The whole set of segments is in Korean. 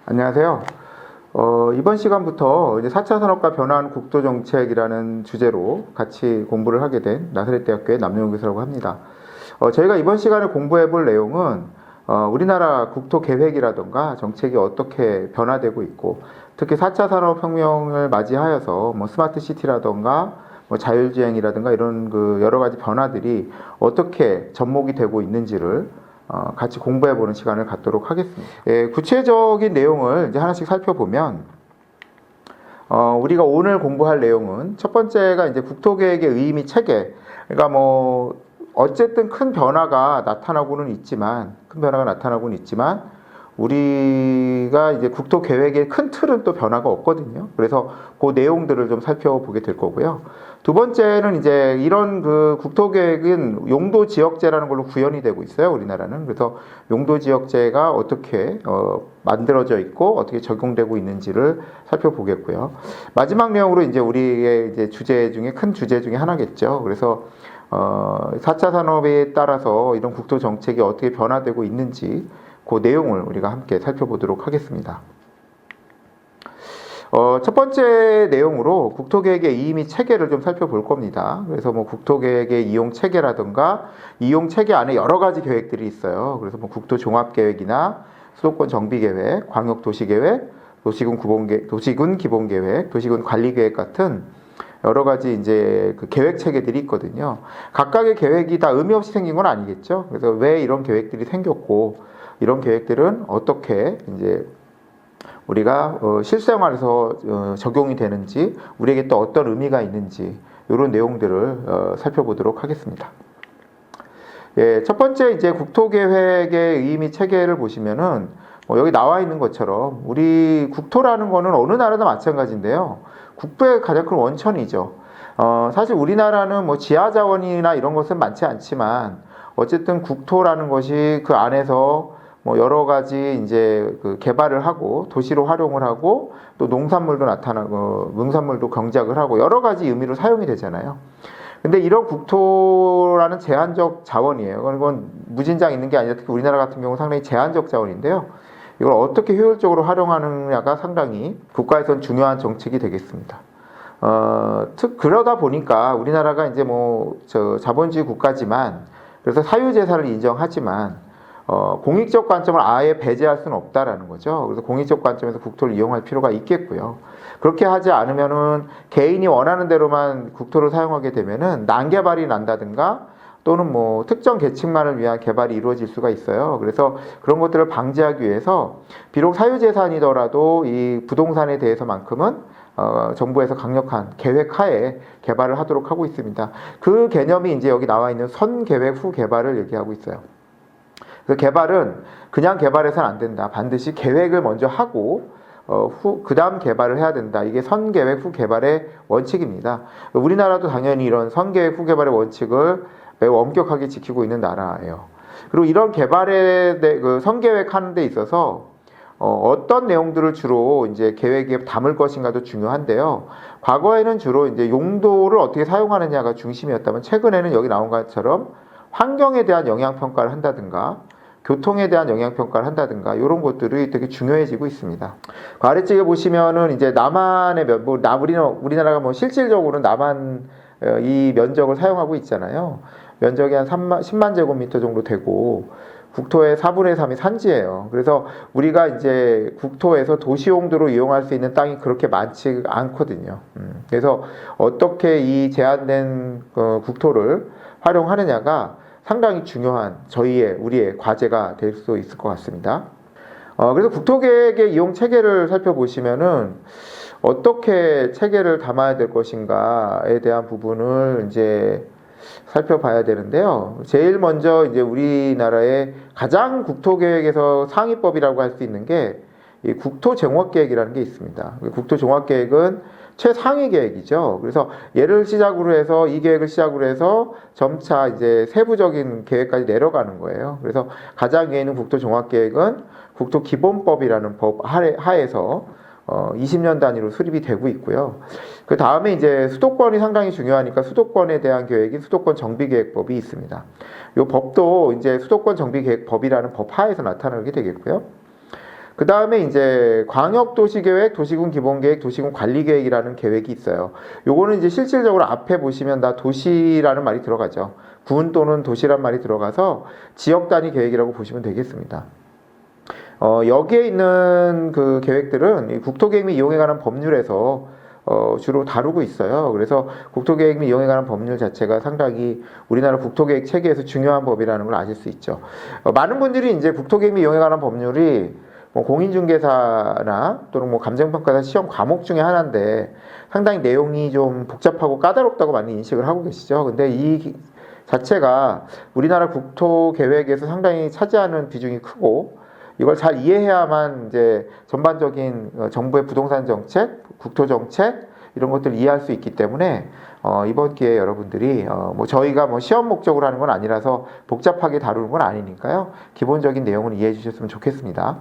안녕하세요. 이번 시간부터 이제 4차 산업과 변화하는 국토정책이라는 주제로 같이 공부를 하게 된 나사렛대학교의 남용우 교수라고 합니다. 저희가 이번 시간에 공부해 볼 내용은 우리나라 국토계획이라던가 정책이 어떻게 변화되고 있고, 특히 4차 산업혁명을 맞이하여서 스마트 시티라던가 자율주행이라든가 이런 여러 가지 변화들이 어떻게 접목이 되고 있는지를 같이 공부해보는 시간을 갖도록 하겠습니다. 구체적인 내용을 이제 하나씩 살펴보면, 우리가 오늘 공부할 내용은 첫 번째가 이제 국토계획의 의의 및 체계. 그러니까 어쨌든 큰 변화가 나타나고는 있지만, 우리가 이제 국토계획의 큰 틀은 또 변화가 없거든요. 그래서 그 내용들을 좀 살펴보게 될 거고요. 두 번째는 이제 이런 국토계획은 용도지역제라는 걸로 구현이 되고 있어요, 우리나라는. 그래서 용도지역제가 어떻게 만들어져 있고 어떻게 적용되고 있는지를 살펴보겠고요. 마지막 내용으로 이제 우리의 이제 주제 중에 큰 주제 중에 하나겠죠. 그래서 4차 산업에 따라서 이런 국토정책이 어떻게 변화되고 있는지 그 내용을 우리가 함께 살펴보도록 하겠습니다. 첫 번째 내용으로 국토계획의 이의 및 체계를 좀 살펴볼 겁니다. 그래서 국토계획의 이용 체계라든가 이용 체계 안에 여러 가지 계획들이 있어요. 그래서 국토종합계획이나 수도권 정비계획, 광역도시계획, 도시군 기본계획, 도시군 관리계획 같은 여러 가지 이제 계획 체계들이 있거든요. 각각의 계획이 다 의미 없이 생긴 건 아니겠죠. 그래서 왜 이런 계획들이 생겼고, 이런 계획들은 어떻게 이제 우리가 실생활에서 적용이 되는지, 우리에게 또 어떤 의미가 있는지, 이런 내용들을 살펴보도록 하겠습니다. 첫 번째 이제 국토계획의 의의 및 체계를 보시면은 여기 나와 있는 것처럼 우리 국토라는 거는 어느 나라나 마찬가지인데요. 국부의 가장 큰 원천이죠. 사실 우리나라는 지하 자원이나 이런 것은 많지 않지만 어쨌든 국토라는 것이 그 안에서 여러 가지 이제 개발을 하고 도시로 활용을 하고 또 농산물도 나타나고 농산물도 경작을 하고 여러 가지 의미로 사용이 되잖아요. 근데 이런 국토라는 제한적 자원이에요. 이건 무진장 있는 게 아니라 특히 우리나라 같은 경우 상당히 제한적 자원인데요. 이걸 어떻게 효율적으로 활용하느냐가 상당히 국가에선 중요한 정책이 되겠습니다. 그러다 보니까 우리나라가 이제 자본주의 국가지만, 그래서 사유재산을 인정하지만 공익적 관점을 아예 배제할 수는 없다라는 거죠. 그래서 공익적 관점에서 국토를 이용할 필요가 있겠고요. 그렇게 하지 않으면은 개인이 원하는 대로만 국토를 사용하게 되면은 난개발이 난다든가 또는 특정 계층만을 위한 개발이 이루어질 수가 있어요. 그래서 그런 것들을 방지하기 위해서 비록 사유재산이더라도 이 부동산에 대해서만큼은 정부에서 강력한 계획 하에 개발을 하도록 하고 있습니다. 그 개념이 이제 여기 나와 있는 선계획 후 개발을 얘기하고 있어요. 그 개발은 그냥 개발해서는 안 된다. 반드시 계획을 먼저 하고 그 다음 개발을 해야 된다. 이게 선계획 후 개발의 원칙입니다. 우리나라도 당연히 이런 선계획 후 개발의 원칙을 매우 엄격하게 지키고 있는 나라예요. 그리고 이런 개발에 선계획 하는 데 있어서 어떤 내용들을 주로 이제 계획에 담을 것인가도 중요한데요. 과거에는 주로 이제 용도를 어떻게 사용하느냐가 중심이었다면, 최근에는 여기 나온 것처럼 환경에 대한 영향평가를 한다든가 교통에 대한 영향평가를 한다든가 이런 것들이 되게 중요해지고 있습니다. 그 아래쪽에 보시면은 이제 남한의 우리나라가 실질적으로는 남한 이 면적을 사용하고 있잖아요. 면적이 한 10만 제곱미터 정도 되고 국토의 4분의 3이 산지예요. 그래서 우리가 이제 국토에서 도시용도로 이용할 수 있는 땅이 그렇게 많지 않거든요. 그래서 어떻게 이 제한된 국토를 활용하느냐가 상당히 중요한 우리의 과제가 될 수 있을 것 같습니다. 그래서 국토계획의 이용 체계를 살펴보시면은 어떻게 체계를 담아야 될 것인가에 대한 부분을 이제 살펴봐야 되는데요. 제일 먼저 이제 우리나라의 가장 국토계획에서 상위법이라고 할 수 있는 게 이 국토종합계획이라는 게 있습니다. 국토종합계획은 최상위 계획이죠. 그래서 얘를 시작으로 해서 이 계획을 시작으로 해서 점차 이제 세부적인 계획까지 내려가는 거예요. 그래서 가장 위에 있는 국토종합계획은 국토기본법이라는 법 하에서 20년 단위로 수립이 되고 있고요. 그 다음에 이제 수도권이 상당히 중요하니까 수도권에 대한 계획인 수도권 정비계획법이 있습니다. 이 법도 이제 수도권 정비계획법이라는 법 하에서 나타나게 되겠고요. 그 다음에 이제 광역도시계획, 도시군 기본계획, 도시군 관리계획이라는 계획이 있어요. 요거는 이제 실질적으로 앞에 보시면 다 도시라는 말이 들어가죠. 군 또는 도시란 말이 들어가서 지역 단위 계획이라고 보시면 되겠습니다. 여기에 있는 그 계획들은 이 국토계획 및 이용에 관한 법률에서 주로 다루고 있어요. 그래서 국토계획 및 이용에 관한 법률 자체가 상당히 우리나라 국토계획 체계에서 중요한 법이라는 걸 아실 수 있죠. 많은 분들이 이제 국토계획 및 이용에 관한 법률이 뭐 공인중개사나 또는 뭐 감정평가사 시험 과목 중에 하나인데 상당히 내용이 좀 복잡하고 까다롭다고 많이 인식을 하고 계시죠. 근데 이 자체가 우리나라 국토계획에서 상당히 차지하는 비중이 크고 이걸 잘 이해해야만 이제 전반적인 정부의 부동산 정책, 국토 정책 이런 것들을 이해할 수 있기 때문에 이번 기회에 여러분들이 뭐 저희가 뭐 시험 목적으로 하는 건 아니라서 복잡하게 다루는 건 아니니까요. 기본적인 내용을 이해해 주셨으면 좋겠습니다.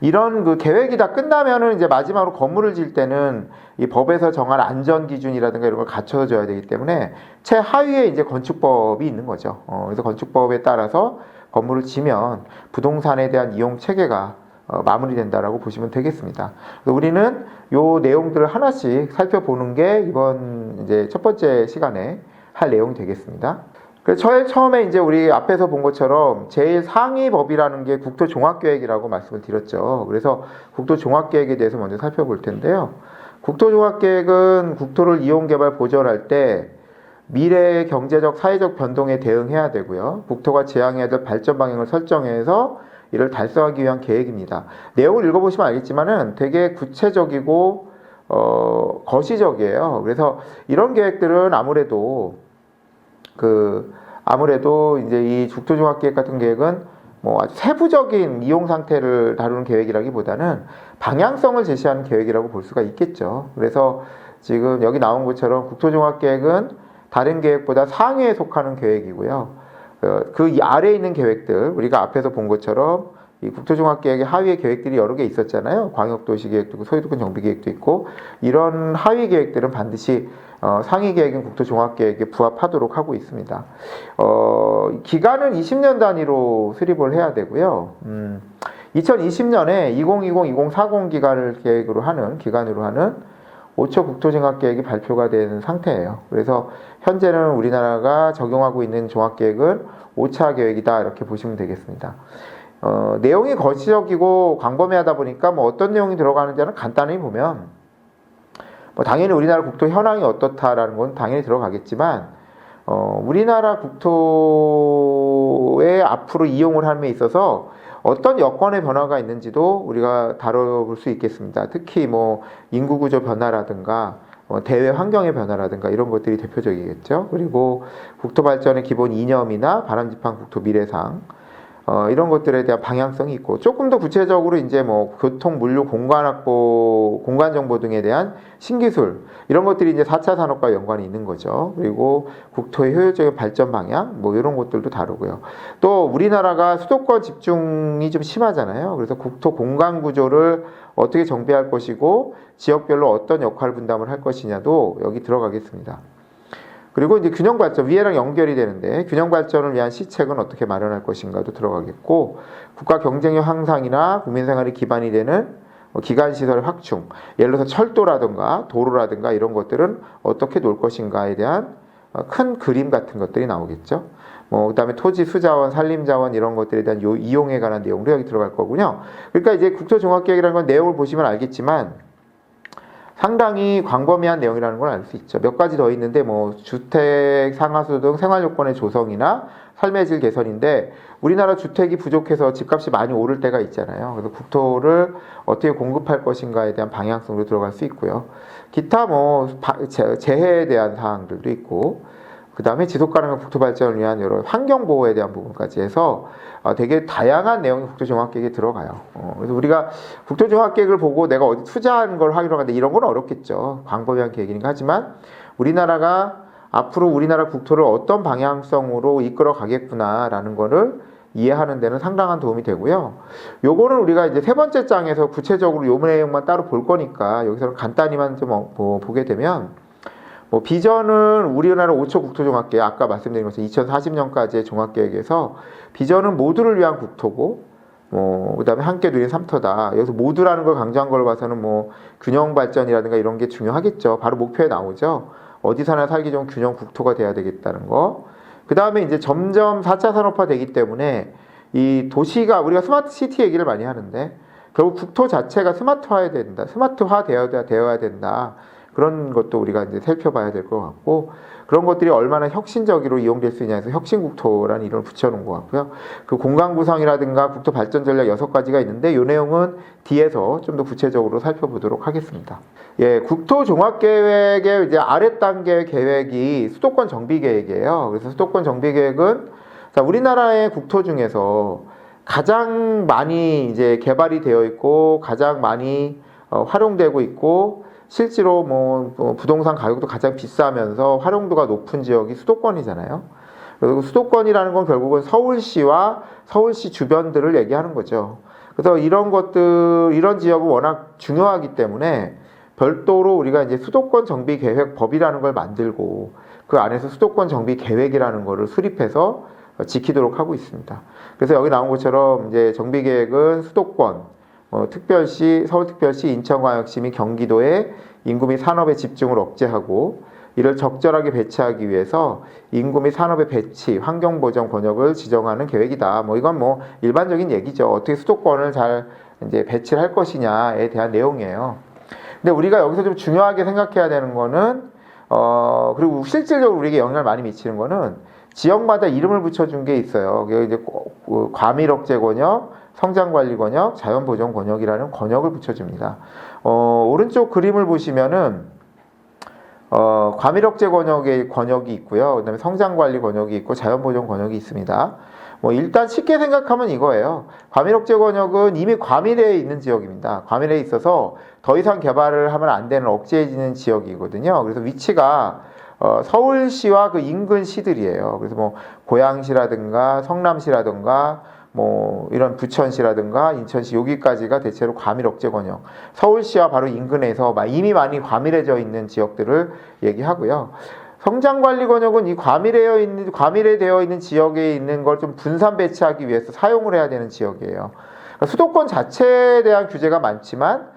이런 그 계획이 다 끝나면은 이제 마지막으로 건물을 지을 때는 이 법에서 정한 안전 기준이라든가 이런 걸 갖춰줘야 되기 때문에 최하위에 이제 건축법이 있는 거죠. 그래서 건축법에 따라서 건물을 지면 부동산에 대한 이용 체계가 마무리된다라고 보시면 되겠습니다. 그래서 우리는 요 내용들을 하나씩 살펴보는 게 이번 이제 첫 번째 시간에 할 내용이 되겠습니다. 그래서 처음에 이제 우리 앞에서 본 것처럼 제일 상위 법이라는 게 국토종합계획이라고 말씀을 드렸죠. 그래서 국토종합계획에 대해서 먼저 살펴볼 텐데요. 국토종합계획은 국토를 이용개발 보전할 때 미래의 경제적, 사회적 변동에 대응해야 되고요. 국토가 지향해야 될 발전 방향을 설정해서 이를 달성하기 위한 계획입니다. 내용을 읽어보시면 알겠지만은 되게 구체적이고 거시적이에요. 그래서 이런 계획들은 아무래도 이제 이 국토종합계획 같은 계획은 뭐 아주 세부적인 이용 상태를 다루는 계획이라기보다는 방향성을 제시하는 계획이라고 볼 수가 있겠죠. 그래서 지금 여기 나온 것처럼 국토종합계획은 다른 계획보다 상위에 속하는 계획이고요. 그 아래에 있는 계획들, 우리가 앞에서 본 것처럼 이 국토종합계획의 하위의 계획들이 여러 개 있었잖아요. 광역도시계획도 있고 소유도권 정비계획도 있고 이런 하위 계획들은 반드시 상위 계획인 국토종합계획에 부합하도록 하고 있습니다. 기간은 20년 단위로 수립을 해야 되고요. 2020년에 2020-2040 기간으로 하는 5초 국토종합계획이 발표가 된 상태예요. 그래서 현재는 우리나라가 적용하고 있는 종합계획은 5차 계획이다 이렇게 보시면 되겠습니다. 내용이 거시적이고 광범위하다 보니까 뭐 어떤 내용이 들어가는지는 간단히 보면 뭐 당연히 우리나라 국토 현황이 어떻다라는 건 당연히 들어가겠지만 우리나라 국토의 앞으로 이용을 함에 있어서 어떤 여건의 변화가 있는지도 우리가 다뤄볼 수 있겠습니다. 특히 뭐 인구 구조 변화라든가 대외 환경의 변화라든가 이런 것들이 대표적이겠죠. 그리고 국토 발전의 기본 이념이나 바람직한 국토 미래상 이런 것들에 대한 방향성이 있고 조금 더 구체적으로 이제 뭐 교통, 물류, 공간 확보, 공간 정보 등에 대한 신기술 이런 것들이 이제 4차 산업과 연관이 있는 거죠. 그리고 국토의 효율적인 발전 방향 뭐 이런 것들도 다루고요. 또 우리나라가 수도권 집중이 좀 심하잖아요. 그래서 국토 공간 구조를 어떻게 정비할 것이고 지역별로 어떤 역할 분담을 할 것이냐도 여기 들어가겠습니다. 그리고 이제 균형 발전, 위에랑 연결이 되는데 균형 발전을 위한 시책은 어떻게 마련할 것인가도 들어가겠고 국가 경쟁력 향상이나 국민 생활이 기반이 되는 기간 시설 확충, 예를 들어서 철도라든가 도로라든가 이런 것들은 어떻게 놓을 것인가에 대한 큰 그림 같은 것들이 나오겠죠. 그다음에 토지, 수자원, 산림자원 이런 것들에 대한 이용에 관한 내용도 여기 들어갈 거군요. 그러니까 이제 국토종합계획이라는 건 내용을 보시면 알겠지만 상당히 광범위한 내용이라는 걸 알 수 있죠. 몇 가지 더 있는데 뭐 주택, 상하수 등 생활 요건의 조성이나 삶의 질 개선인데 우리나라 주택이 부족해서 집값이 많이 오를 때가 있잖아요. 그래서 국토를 어떻게 공급할 것인가에 대한 방향성으로 들어갈 수 있고요. 기타 뭐 재해에 대한 사항들도 있고 그 다음에 지속가능한 국토 발전을 위한 여러 환경 보호에 대한 부분까지 해서 되게 다양한 내용이 국토종합계획에 들어가요. 그래서 우리가 국토종합계획을 보고 내가 어디 투자하는 걸 하기로 하는데 이런 건 어렵겠죠. 광범위한 계획이니까. 하지만 우리나라가 앞으로 우리나라 국토를 어떤 방향성으로 이끌어 가겠구나라는 거를 이해하는 데는 상당한 도움이 되고요. 요거는 우리가 이제 세 번째 장에서 구체적으로 요 내용만 따로 볼 거니까 여기서는 간단히만 좀 보게 되면 비전은 우리나라 5초 국토종합계획, 아까 말씀드린 것처럼 2040년까지의 종합계획에서 비전은 모두를 위한 국토고 뭐 그다음에 함께 누린 삼터다. 여기서 모두라는 걸 강조한 걸 봐서는 뭐 균형 발전이라든가 이런 게 중요하겠죠. 바로 목표에 나오죠. 어디서나 살기 좋은 균형 국토가 돼야 되겠다는 거. 그다음에 이제 점점 4차 산업화 되기 때문에 이 도시가 우리가 스마트 시티 얘기를 많이 하는데 결국 국토 자체가 스마트화해야 된다. 스마트화 되어야 된다. 그런 것도 우리가 이제 살펴봐야 될 것 같고, 그런 것들이 얼마나 혁신적으로 이용될 수 있냐에서 혁신국토라는 이름을 붙여놓은 것 같고요. 그 공간 구성이라든가 국토 발전 전략 6가지가 있는데 이 내용은 뒤에서 좀 더 구체적으로 살펴보도록 하겠습니다. 예, 국토 종합 계획의 이제 아래 단계 계획이 수도권 정비 계획이에요. 그래서 수도권 정비 계획은 우리나라의 국토 중에서 가장 많이 이제 개발이 되어 있고 가장 많이 활용되고 있고 실제로 뭐 부동산 가격도 가장 비싸면서 활용도가 높은 지역이 수도권이잖아요. 그리고 수도권이라는 건 결국은 서울시와 서울시 주변들을 얘기하는 거죠. 그래서 이런 지역은 워낙 중요하기 때문에 별도로 우리가 이제 수도권 정비 계획법이라는 걸 만들고 그 안에서 수도권 정비 계획이라는 거를 수립해서 지키도록 하고 있습니다. 그래서 여기 나온 것처럼 이제 정비 계획은 수도권, 특별시, 서울특별시, 인천광역시 및 경기도의 인구 및 산업의 집중을 억제하고 이를 적절하게 배치하기 위해서 인구 및 산업의 배치, 환경보전 권역을 지정하는 계획이다. 뭐 이건 뭐 일반적인 얘기죠. 어떻게 수도권을 잘 이제 배치를 할 것이냐에 대한 내용이에요. 근데 우리가 여기서 좀 중요하게 생각해야 되는 거는 그리고 실질적으로 우리에게 영향을 많이 미치는 거는 지역마다 이름을 붙여준 게 있어요. 그게 이제 과밀억제 권역, 성장관리 권역, 자연보전 권역이라는 권역을 붙여줍니다. 오른쪽 그림을 보시면은 과밀억제 권역이 있고요. 그다음에 성장관리 권역이 있고 자연보전 권역이 있습니다. 뭐 일단 쉽게 생각하면 이거예요. 과밀억제 권역은 이미 과밀에 있는 지역입니다. 과밀에 있어서 더 이상 개발을 하면 안 되는 억제해지는 지역이거든요. 그래서 위치가 서울시와 그 인근 시들이에요. 그래서 뭐 고양시라든가 성남시라든가 뭐 이런 부천시라든가 인천시 여기까지가 대체로 과밀억제 권역. 서울시와 바로 인근에서 이미 많이 과밀해져 있는 지역들을 얘기하고요. 성장관리 권역은 이 과밀되어 있는 지역에 있는 걸 좀 분산 배치하기 위해서 사용을 해야 되는 지역이에요. 그러니까 수도권 자체에 대한 규제가 많지만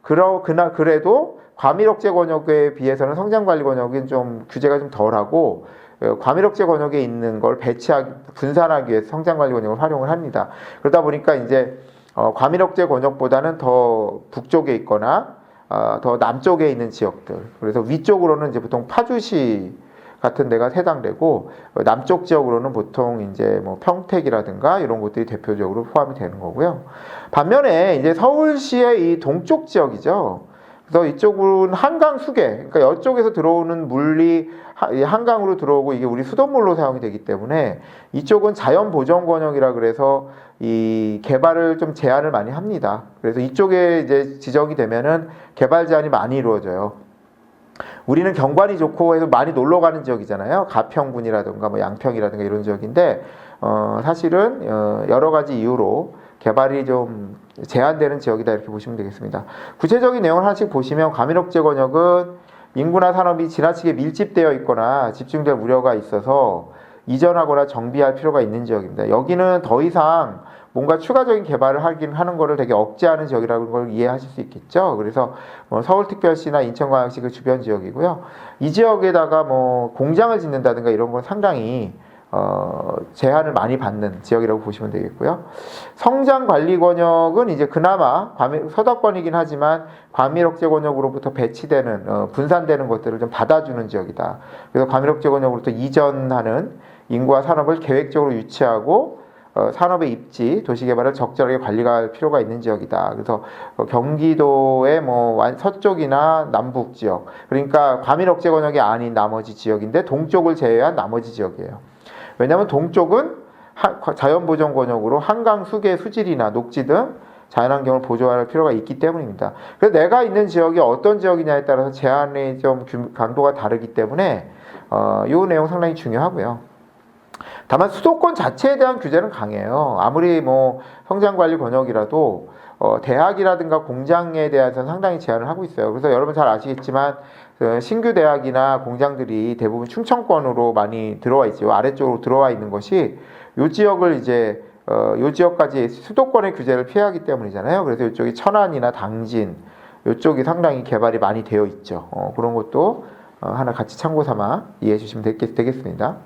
그래도 과밀억제 권역에 비해서는 성장관리 권역은 좀 규제가 좀 덜하고 과밀억제 권역에 있는 걸 분산하기 위해서 성장관리 권역을 활용을 합니다. 그러다 보니까 이제 과밀억제 권역보다는 더 북쪽에 있거나 더 남쪽에 있는 지역들. 그래서 위쪽으로는 이제 보통 파주시 같은 데가 해당되고 남쪽 지역으로는 보통 이제 뭐 평택이라든가 이런 곳들이 대표적으로 포함이 되는 거고요. 반면에 이제 서울시의 이 동쪽 지역이죠. 그래서 이쪽은 한강 수계, 그러니까 이쪽에서 들어오는 물이 한강으로 들어오고 이게 우리 수돗물로 사용이 되기 때문에 이쪽은 자연보전 권역이라 그래서 이 개발을 좀 제한을 많이 합니다. 그래서 이쪽에 이제 지정이 되면은 개발 제한이 많이 이루어져요. 우리는 경관이 좋고 해서 많이 놀러 가는 지역이잖아요. 가평군이라든가 뭐 양평이라든가 이런 지역인데 사실은 여러 가지 이유로 개발이 좀 제한되는 지역이다 이렇게 보시면 되겠습니다. 구체적인 내용을 하나씩 보시면 과밀억제 권역은 인구나 산업이 지나치게 밀집되어 있거나 집중될 우려가 있어서 이전하거나 정비할 필요가 있는 지역입니다. 여기는 더 이상 뭔가 추가적인 개발을 하는 거를 되게 억제하는 지역이라는 걸 이해하실 수 있겠죠. 그래서 서울특별시나 인천광역시 그 주변 지역이고요. 이 지역에다가 뭐 공장을 짓는다든가 이런 건 상당히 제한을 많이 받는 지역이라고 보시면 되겠고요. 성장관리 권역은 이제 그나마 서도권이긴 하지만 과밀억제 권역으로부터 배치되는 분산되는 것들을 좀 받아주는 지역이다. 그래서 과밀억제 권역으로부터 이전하는 인구와 산업을 계획적으로 유치하고 산업의 입지, 도시개발을 적절하게 관리할 필요가 있는 지역이다. 그래서 경기도의 뭐 서쪽이나 남북 지역, 그러니까 과밀억제 권역이 아닌 나머지 지역인데 동쪽을 제외한 나머지 지역이에요. 왜냐하면 동쪽은 자연보전 권역으로 한강 수계 수질이나 녹지 등 자연환경을 보존할 필요가 있기 때문입니다. 그래서 내가 있는 지역이 어떤 지역이냐에 따라서 제한의 좀 강도가 다르기 때문에 이 내용 상당히 중요하고요. 다만 수도권 자체에 대한 규제는 강해요. 아무리 뭐 성장관리 권역이라도 대학이라든가 공장에 대해서는 상당히 제한을 하고 있어요. 그래서 여러분 잘 아시겠지만 신규 대학이나 공장들이 대부분 충청권으로 많이 들어와 있죠. 아래쪽으로 들어와 있는 것이 이 지역을 이제 요 지역까지 수도권의 규제를 피하기 때문이잖아요. 그래서 이쪽이 천안이나 당진 이쪽이 상당히 개발이 많이 되어 있죠. 그런 것도 하나 같이 참고 삼아 이해해 주시면 되겠습니다.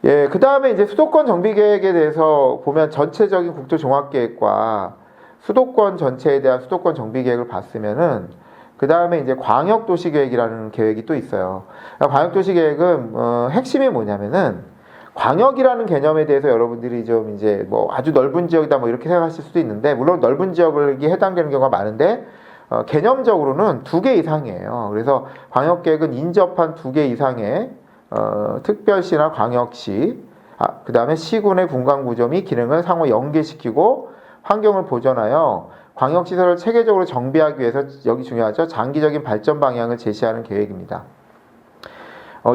예, 그 다음에 이제 수도권 정비 계획에 대해서 보면 전체적인 국토 종합 계획과 수도권 전체에 대한 수도권 정비 계획을 봤으면은 그 다음에 이제 광역 도시 계획이라는 계획이 또 있어요. 광역 도시 계획은 핵심이 뭐냐면은 광역이라는 개념에 대해서 여러분들이 좀 이제 뭐 아주 넓은 지역이다 뭐 이렇게 생각하실 수도 있는데, 물론 넓은 지역이 해당되는 경우가 많은데 개념적으로는 2개 이상이에요. 그래서 광역 계획은 인접한 2개 이상의 특별시나 광역시, 그 다음에 시군의 군관구조 및 기능을 상호 연계시키고 환경을 보존하여 광역시설을 체계적으로 정비하기 위해서, 여기 중요하죠, 장기적인 발전 방향을 제시하는 계획입니다.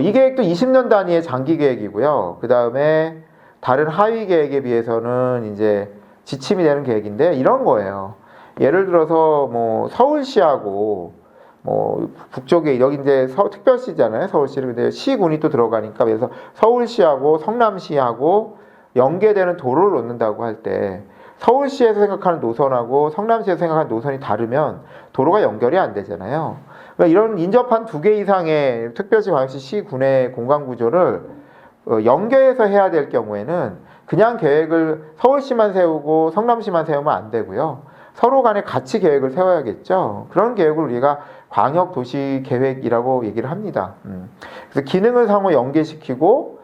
이 계획도 20년 단위의 장기 계획이고요. 그 다음에 다른 하위 계획에 비해서는 이제 지침이 되는 계획인데 이런 거예요. 예를 들어서 뭐 서울시하고 뭐 북쪽에 여기 이제 특별시잖아요. 서울시는. 근데 시군이 또 들어가니까, 그래서 서울시하고 성남시하고 연계되는 도로를 놓는다고 할 때 서울시에서 생각하는 노선하고 성남시에서 생각하는 노선이 다르면 도로가 연결이 안 되잖아요. 그러니까 이런 인접한 2개 이상의 특별시, 광역시, 시군의 공간구조를 연계해서 해야 될 경우에는 그냥 계획을 서울시만 세우고 성남시만 세우면 안 되고요. 서로 간에 같이 계획을 세워야겠죠. 그런 계획을 우리가 광역도시계획이라고 얘기를 합니다. 그래서 기능을 상호 연계시키고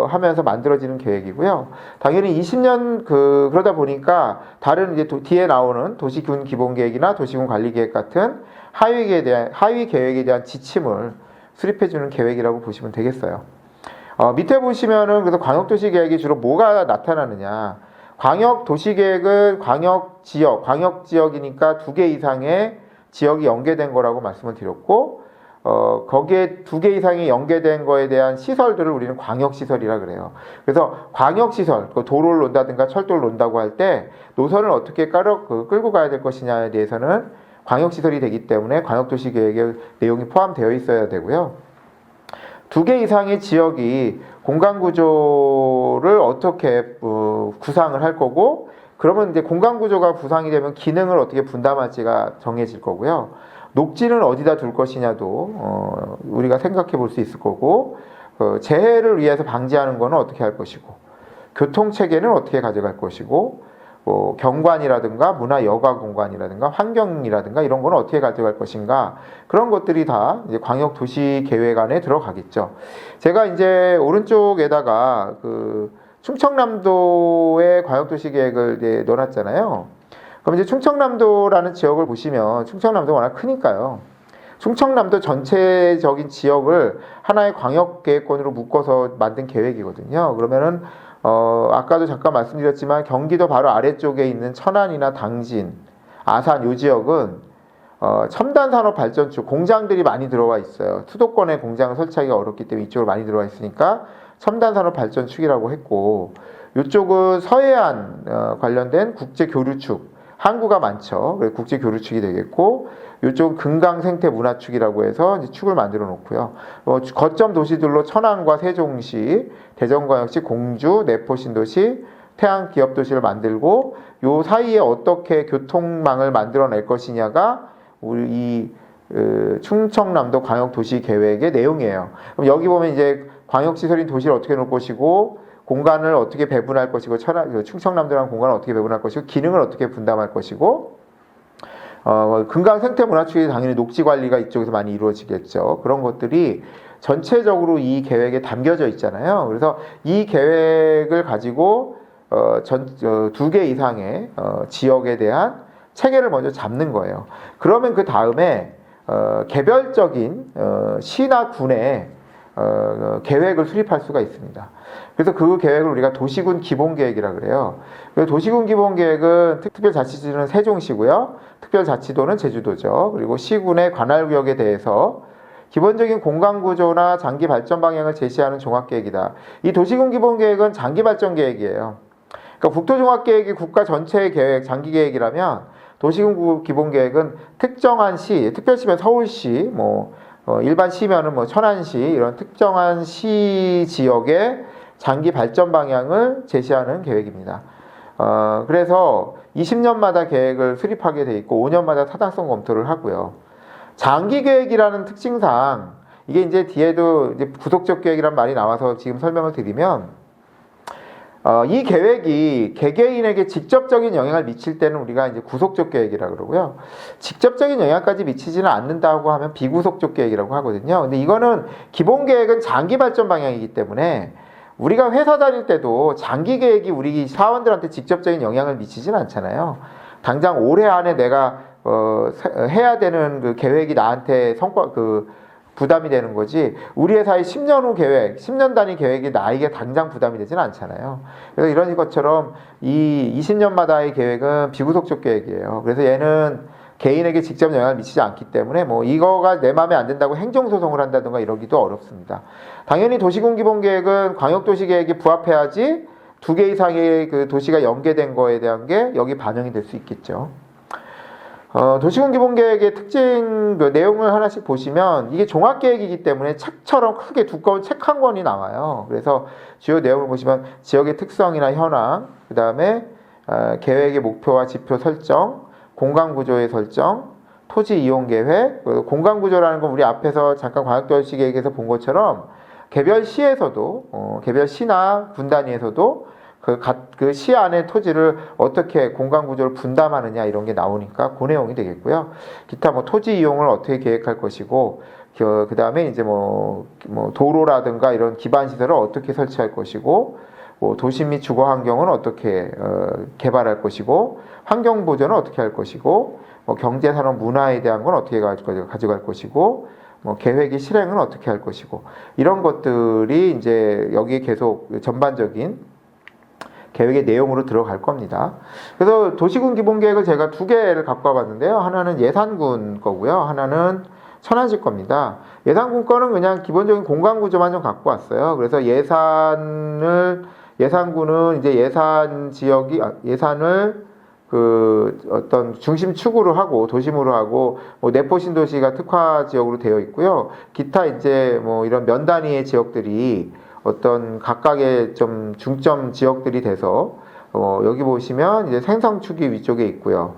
하면서 만들어지는 계획이고요. 당연히 20년 그러다 보니까 다른 이제 뒤에 나오는 도시군 기본계획이나 도시군 관리계획 같은 하위 계획에 대한 지침을 수립해주는 계획이라고 보시면 되겠어요. 밑에 보시면은 그래서 광역도시계획이 주로 뭐가 나타나느냐? 광역도시계획은 광역지역이니까 2개 이상의 지역이 연계된 거라고 말씀을 드렸고, 거기에 2개 이상이 연계된 거에 대한 시설들을 우리는 광역시설이라 그래요. 그래서 광역시설, 도로를 놓는다든가 철도를 놓는다고 할 때 노선을 어떻게 끌고 가야 될 것이냐에 대해서는 광역시설이 되기 때문에 광역도시계획의 내용이 포함되어 있어야 되고요. 2개 이상의 지역이 공간구조를 어떻게 구상을 할 거고, 그러면 이제 공간구조가 구상이 되면 기능을 어떻게 분담할지가 정해질 거고요. 녹지는 어디다 둘 것이냐도 우리가 생각해 볼 수 있을 거고, 재해를 위해서 방지하는 거는 어떻게 할 것이고, 교통체계는 어떻게 가져갈 것이고, 경관이라든가 문화 여가 공간이라든가 환경이라든가 이런 거는 어떻게 가져갈 것인가, 그런 것들이 다 이제 광역 도시 계획 안에 들어가겠죠. 제가 이제 오른쪽에다가 충청남도의 광역 도시 계획을 이제 넣어놨잖아요. 그럼 이제 충청남도라는 지역을 보시면 충청남도가 워낙 크니까요. 충청남도 전체적인 지역을 하나의 광역 계획권으로 묶어서 만든 계획이거든요. 그러면은 아까도 잠깐 말씀드렸지만 경기도 바로 아래쪽에 있는 천안이나 당진, 아산 요 지역은 첨단 산업 발전축, 공장들이 많이 들어와 있어요. 수도권에 공장을 설치하기가 어렵기 때문에 이쪽으로 많이 들어와 있으니까 첨단 산업 발전축이라고 했고, 이쪽은 서해안 관련된 국제 교류축, 항구가 많죠. 그래서 국제 교류축이 되겠고, 이쪽은 금강 생태 문화축이라고 해서 이제 축을 만들어 놓고요. 거점 도시들로 천안과 세종시, 대전광역시, 공주, 내포 신도시, 태안 기업 도시를 만들고, 요 사이에 어떻게 교통망을 만들어낼 것이냐가 우리 이 충청남도 광역도시 계획의 내용이에요. 그럼 여기 보면 이제 광역시설인 도시를 어떻게 놓을 것이고, 공간을 어떻게 배분할 것이고, 충청남도라는 공간을 어떻게 배분할 것이고, 기능을 어떻게 분담할 것이고, 금강 생태 문화축이 당연히 녹지 관리가 이쪽에서 많이 이루어지겠죠. 그런 것들이 전체적으로 이 계획에 담겨져 있잖아요. 그래서 이 계획을 가지고 2개 이상의 지역에 대한 체계를 먼저 잡는 거예요. 그러면 그 다음에 개별적인 시나 군의 계획을 수립할 수가 있습니다. 그래서 그 계획을 우리가 도시군 기본계획이라 그래요. 도시군 기본계획은 특별자치지는 세종시고요. 특별자치도는 제주도죠. 그리고 시군의 관할구역에 대해서 기본적인 공간구조나 장기 발전 방향을 제시하는 종합계획이다. 이 도시군 기본계획은 장기 발전 계획이에요. 그러니까 국토종합계획이 국가 전체의 계획, 장기 계획이라면 도시군 기본계획은 특정한 시, 특별시면 서울시, 일반 시면은 천안시, 이런 특정한 시 지역의 장기 발전 방향을 제시하는 계획입니다. 그래서 20년마다 계획을 수립하게 돼 있고 5년마다 타당성 검토를 하고요. 장기 계획이라는 특징상 이게 이제 뒤에도 이제 구속적 계획이란 말이 나와서 지금 설명을 드리면 이 계획이 개개인에게 직접적인 영향을 미칠 때는 우리가 이제 구속적 계획이라고 그러고요. 직접적인 영향까지 미치지는 않는다고 하면 비구속적 계획이라고 하거든요. 근데 이거는 기본 계획은 장기 발전 방향이기 때문에 우리가 회사 다닐 때도 장기 계획이 우리 사원들한테 직접적인 영향을 미치지는 않잖아요. 당장 올해 안에 내가 해야 되는 그 계획이 나한테 부담이 되는 거지 우리 회사의 10년 후 계획, 10년 단위 계획이 나에게 당장 부담이 되지는 않잖아요. 그래서 이런 것처럼 이 20년마다의 계획은 비구속적 계획이에요. 그래서 얘는 개인에게 직접 영향을 미치지 않기 때문에 뭐 이거가 내 마음에 안 든다고 행정소송을 한다든가 이러기도 어렵습니다. 당연히 도시군 기본계획은 광역도시계획에 부합해야지 2개 이상의 그 도시가 연계된 거에 대한 게 여기 반영이 될 수 있겠죠. 도시군 기본계획의 특징 내용을 하나씩 보시면 이게 종합계획이기 때문에 책처럼 크게 두꺼운 책 한 권이 나와요. 그래서 주요 내용을 보시면 지역의 특성이나 현황, 그 다음에 계획의 목표와 지표 설정, 공간구조의 설정, 토지 이용계획, 공간구조라는 건 우리 앞에서 잠깐 광역도시계획에서 본 것처럼 개별 시에서도 개별 시나 군 단위에서도 그 시 안의 토지를 어떻게 공간 구조를 분담하느냐 이런 게 나오니까 그 내용이 되겠고요. 기타 뭐 토지 이용을 어떻게 계획할 것이고 그 다음에 이제 뭐 도로라든가 이런 기반 시설을 어떻게 설치할 것이고 뭐 도심 및 주거 환경은 어떻게 개발할 것이고 환경 보전은 어떻게 할 것이고 뭐 경제 산업 문화에 대한 건 어떻게 가져갈 것이고 뭐 계획의 실행은 어떻게 할 것이고 이런 것들이 이제 여기에 계속 전반적인 계획의 내용으로 들어갈 겁니다. 그래서 도시군 기본계획을 제가 2개를 갖고 와봤는데요. 하나는 예산군 거고요. 하나는 천안시 겁니다. 예산군 거는 그냥 기본적인 공간 구조만 좀 갖고 왔어요. 그래서 예산군은 이제 예산을 그 어떤 중심축으로 하고 도심으로 하고 뭐 내포 신도시가 특화 지역으로 되어 있고요. 기타 이제 뭐 이런 면 단위의 지역들이 어떤 각각의 좀 중점 지역들이 돼서 여기 보시면 이제 생성축이 위쪽에 있고요.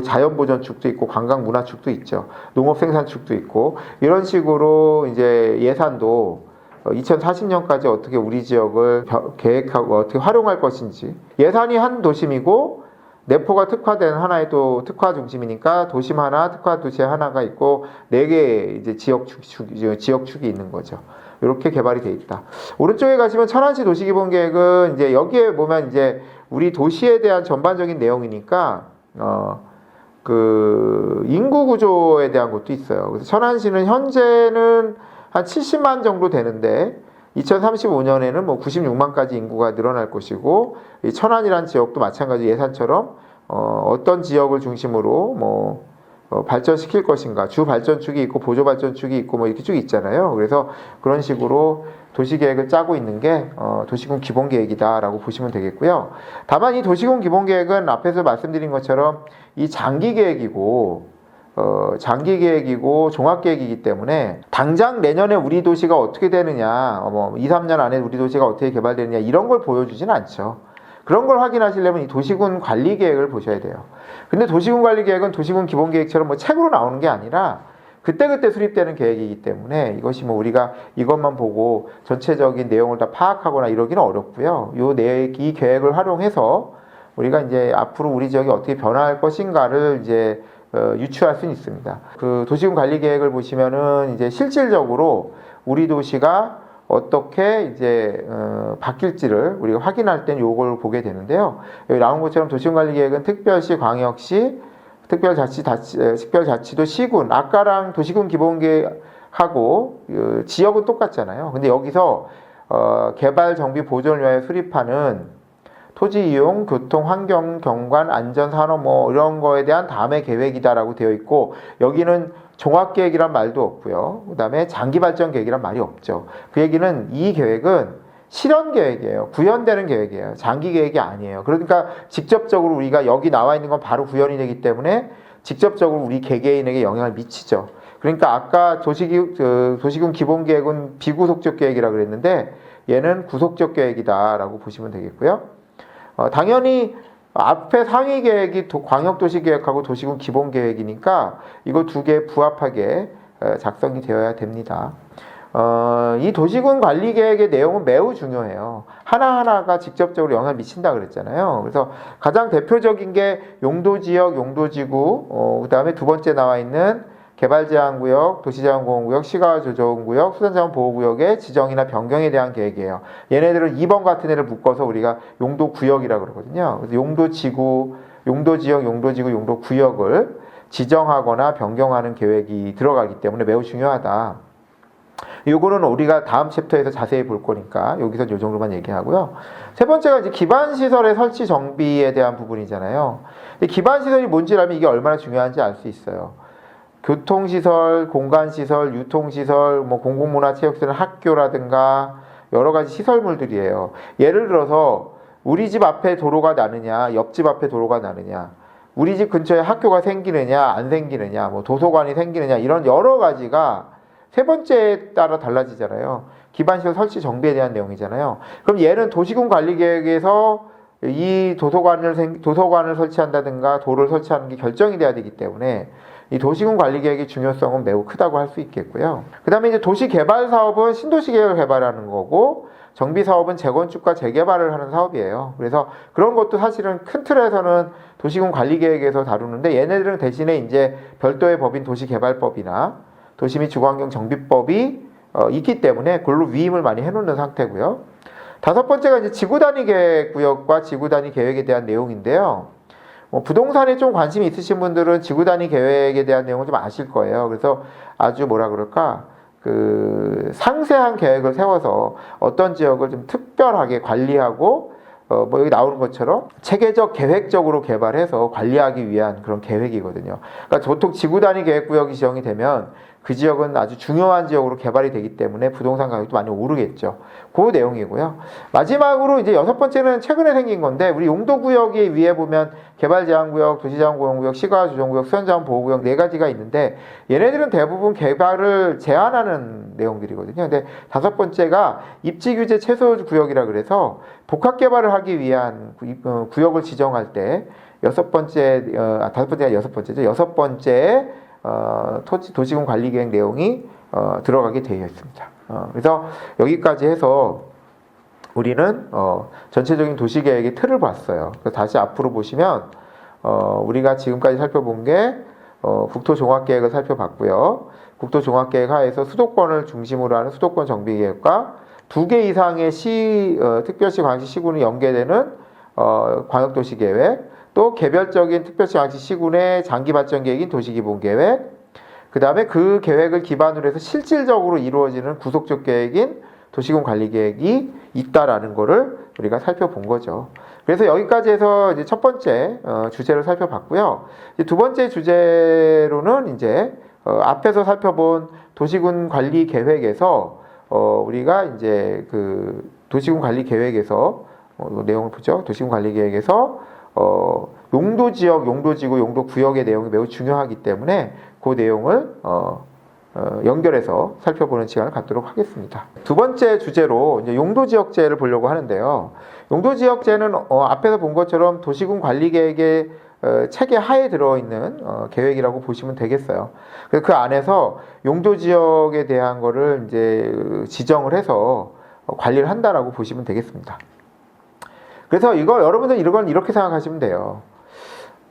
자연보전축도 있고 관광문화축도 있죠. 농업생산축도 있고 이런 식으로 이제 예산도 2040년까지 어떻게 우리 지역을 계획하고 어떻게 활용할 것인지 예산이 한 도심이고 내포가 특화된 하나의 또 특화 중심이니까 도심 하나, 특화 도시 하나가 있고 4개의 이제 지역축이 있는 거죠. 이렇게 개발이 돼 있다. 오른쪽에 가시면 천안시 도시기본계획은 이제 여기에 보면 이제 우리 도시에 대한 전반적인 내용이니까 그 인구 구조에 대한 것도 있어요. 그래서 천안시는 현재는 한 70만 정도 되는데 2035년에는 뭐 96만까지 인구가 늘어날 것이고 이 천안이라는 지역도 마찬가지 예산처럼 어떤 지역을 중심으로 뭐 발전시킬 것인가 주 발전축이 있고 보조 발전축이 있고 뭐 이렇게 쭉 있잖아요. 그래서 그런 식으로 도시계획을 짜고 있는 게 도시군 기본계획이다라고 보시면 되겠고요. 다만 이 도시군 기본계획은 앞에서 말씀드린 것처럼 이 장기계획이고 종합계획이기 때문에 당장 내년에 우리 도시가 어떻게 되느냐, 2, 3년 안에 우리 도시가 어떻게 개발되느냐 이런 걸 보여주진 않죠. 그런 걸 확인하시려면 이 도시군 관리계획을 보셔야 돼요. 근데 도시군 관리계획은 도시군 기본계획처럼 뭐 책으로 나오는 게 아니라 그때그때 수립되는 계획이기 때문에 이것이 뭐 우리가 이것만 보고 전체적인 내용을 다 파악하거나 이러기는 어렵고요. 이 계획을 활용해서 우리가 이제 앞으로 우리 지역이 어떻게 변화할 것인가를 이제 유추할 수는 있습니다. 그 도시군 관리 계획을 보시면은 이제 실질적으로 우리 도시가 어떻게 이제 바뀔지를 우리가 확인할 땐 요걸 보게 되는데요. 여기 나온 것처럼 도시군 관리 계획은 특별시, 광역시, 특별자치도 시군, 아까랑 도시군 기본계획하고 지역은 똑같잖아요. 근데 여기서 개발, 정비, 보존을 위하여 수립하는 토지 이용, 교통, 환경, 경관, 안전, 산업 뭐 이런 거에 대한 다음의 계획이다라고 되어 있고 여기는 종합계획이란 말도 없고요. 그 다음에 장기발전계획이란 말이 없죠. 그 얘기는 이 계획은 실현계획이에요. 구현되는 계획이에요. 장기계획이 아니에요. 그러니까 직접적으로 우리가 여기 나와 있는 건 바로 구현이 되기 때문에 직접적으로 우리 개개인에게 영향을 미치죠. 그러니까 아까 도시군 기본계획은 비구속적 계획이라고 그랬는데 얘는 구속적 계획이다라고 보시면 되겠고요. 당연히 앞에 상위 계획이 광역도시계획하고 도시군 기본계획이니까 이거 두 개 부합하게 작성이 되어야 됩니다. 이 도시군 관리 계획의 내용은 매우 중요해요. 하나하나가 직접적으로 영향을 미친다 그랬잖아요. 그래서 가장 대표적인 게 용도지역, 용도지구, 그 다음에 두 번째 나와 있는 개발제한구역, 도시자원보호구역, 시가조정구역, 수산자원보호구역의 지정이나 변경에 대한 계획이에요. 얘네들은 2번 같은 애를 묶어서 우리가 용도구역이라고 그러거든요. 그래서 용도지구, 용도지역, 용도지구, 용도구역을 지정하거나 변경하는 계획이 들어가기 때문에 매우 중요하다. 요거는 우리가 다음 챕터에서 자세히 볼 거니까 여기서 요 정도만 얘기하고요. 세 번째가 이제 기반시설의 설치 정비에 대한 부분이잖아요. 기반시설이 뭔지라면 이게 얼마나 중요한지 알 수 있어요. 교통시설, 공간시설, 유통시설, 뭐 공공문화체육시설, 학교라든가 여러 가지 시설물들이에요. 예를 들어서 우리 집 앞에 도로가 나느냐, 옆집 앞에 도로가 나느냐, 우리 집 근처에 학교가 생기느냐, 안 생기느냐, 뭐 도서관이 생기느냐, 이런 여러 가지가 세 번째에 따라 달라지잖아요. 기반시설 설치 정비에 대한 내용이잖아요. 그럼 얘는 도시군 관리계획에서 이 도서관을 설치한다든가 도로를 설치하는 게 결정이 돼야 되기 때문에 이 도시군 관리계획의 중요성은 매우 크다고 할 수 있겠고요. 그 다음에 이제 도시개발사업은 신도시 계획을 개발하는 거고, 정비사업은 재건축과 재개발을 하는 사업이에요. 그래서 그런 것도 사실은 큰 틀에서는 도시군 관리계획에서 다루는데, 얘네들은 대신에 이제 별도의 법인 도시개발법이나 도시 및 주거환경 정비법이 있기 때문에 그걸로 위임을 많이 해놓는 상태고요. 다섯 번째가 이제 지구단위 계획구역과 지구단위 계획에 대한 내용인데요. 부동산에 좀 관심이 있으신 분들은 지구단위 계획에 대한 내용을 좀 아실 거예요. 그래서 아주 뭐라 그럴까, 상세한 계획을 세워서 어떤 지역을 좀 특별하게 관리하고, 뭐 여기 나오는 것처럼 체계적, 계획적으로 개발해서 관리하기 위한 그런 계획이거든요. 그러니까 보통 지구단위 계획구역이 지정이 되면 그 지역은 아주 중요한 지역으로 개발이 되기 때문에 부동산 가격도 많이 오르겠죠. 그 내용이고요. 마지막으로 이제 여섯 번째는 최근에 생긴 건데, 우리 용도구역이 위에 보면 개발제한구역, 도시자원보호구역, 시가조정구역, 수산자원보호구역 네 가지가 있는데, 얘네들은 대부분 개발을 제한하는 내용들이거든요. 근데 다섯 번째가 입지규제 최소구역이라 그래서 복합개발을 하기 위한 구역을 지정할 때 다섯 번째가 여섯 번째죠. 여섯 번째 도시군 관리계획 내용이 들어가게 되어 있습니다. 그래서 여기까지 해서 우리는 전체적인 도시계획의 틀을 봤어요. 다시 앞으로 보시면 우리가 지금까지 살펴본 게 국토종합계획을 살펴봤고요. 국토종합계획 하에서 수도권을 중심으로 하는 수도권 정비계획과 2개 이상의 특별시, 광역시, 시군이 연계되는 광역도시계획, 또 개별적인 특별시, 광역시, 시군의 장기발전계획인 도시기본계획, 그 다음에 그 계획을 기반으로 해서 실질적으로 이루어지는 구속적 계획인 도시군 관리계획이 있다라는 거를 우리가 살펴본 거죠. 그래서 여기까지 해서 이제 첫 번째 주제를 살펴봤고요. 이제 두 번째 주제로는 이제 앞에서 살펴본 도시군 관리 계획에서 우리가 이제 그 도시군 관리 계획에서 내용을 보죠. 도시군 관리 계획에서 용도지역, 용도지구, 용도구역의 내용이 매우 중요하기 때문에 그 내용을 연결해서 살펴보는 시간을 갖도록 하겠습니다. 두 번째 주제로 이제 용도지역제를 보려고 하는데요. 용도지역제는 앞에서 본 것처럼 도시군 관리계획의 체계 하에 들어있는 계획이라고 보시면 되겠어요. 그래서 그 안에서 용도지역에 대한 거를 이제 지정을 해서 관리를 한다라고 보시면 되겠습니다. 그래서 여러분들 이걸 이렇게 생각하시면 돼요.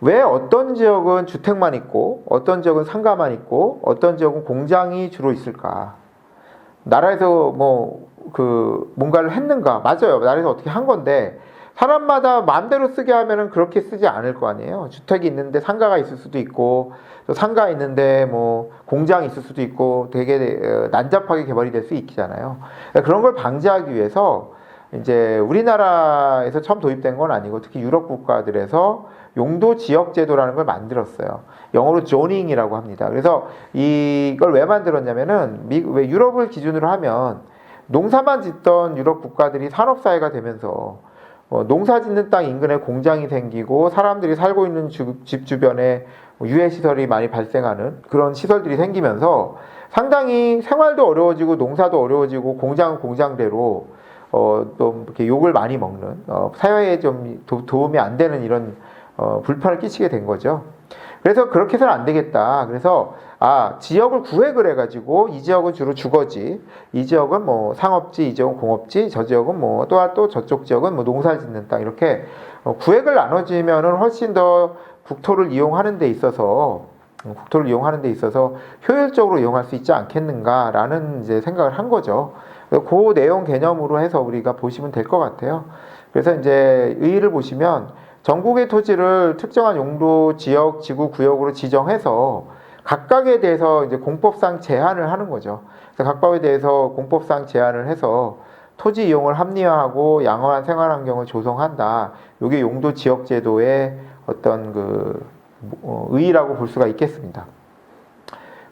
왜 어떤 지역은 주택만 있고, 어떤 지역은 상가만 있고, 어떤 지역은 공장이 주로 있을까? 나라에서 뭔가를 했는가? 맞아요. 나라에서 어떻게 한 건데, 사람마다 마음대로 쓰게 하면은 그렇게 쓰지 않을 거 아니에요. 주택이 있는데 상가가 있을 수도 있고, 또 상가 있는데 공장이 있을 수도 있고, 되게 난잡하게 개발이 될 수 있잖아요. 그런 걸 방지하기 위해서 이제 우리나라에서 처음 도입된 건 아니고, 특히 유럽 국가들에서 용도 지역 제도라는 걸 만들었어요. 영어로 조닝이라고 합니다. 그래서 이걸 왜 만들었냐면은 왜 유럽을 기준으로 하면 농사만 짓던 유럽 국가들이 산업사회가 되면서 농사 짓는 땅 인근에 공장이 생기고 사람들이 살고 있는 집 주변에 유해시설이 많이 발생하는 그런 시설들이 생기면서 상당히 생활도 어려워지고 농사도 어려워지고 공장은 공장대로 또 이렇게 욕을 많이 먹는 사회에 좀 도움이 안 되는 이런 불편을 끼치게 된 거죠. 그래서 그렇게 해서는 안 되겠다. 그래서 지역을 구획을 해가지고 이 지역은 주로 주거지, 이 지역은 뭐 상업지, 이 지역은 공업지, 저 지역은 뭐 또 저쪽 지역은 뭐 농사 짓는 땅 이렇게 구획을 나눠지면은 훨씬 더 국토를 이용하는 데 있어서 효율적으로 이용할 수 있지 않겠는가라는 이제 생각을 한 거죠. 그 내용 개념으로 해서 우리가 보시면 될 것 같아요. 그래서 이제 의의를 보시면 전국의 토지를 특정한 용도, 지역, 지구, 구역으로 지정해서 각각에 대해서 이제 공법상 제한을 하는 거죠. 그래서 각각에 대해서 공법상 제한을 해서 토지 이용을 합리화하고 양호한 생활 환경을 조성한다. 이게 용도 지역 제도의 어떤 의의라고 볼 수가 있겠습니다.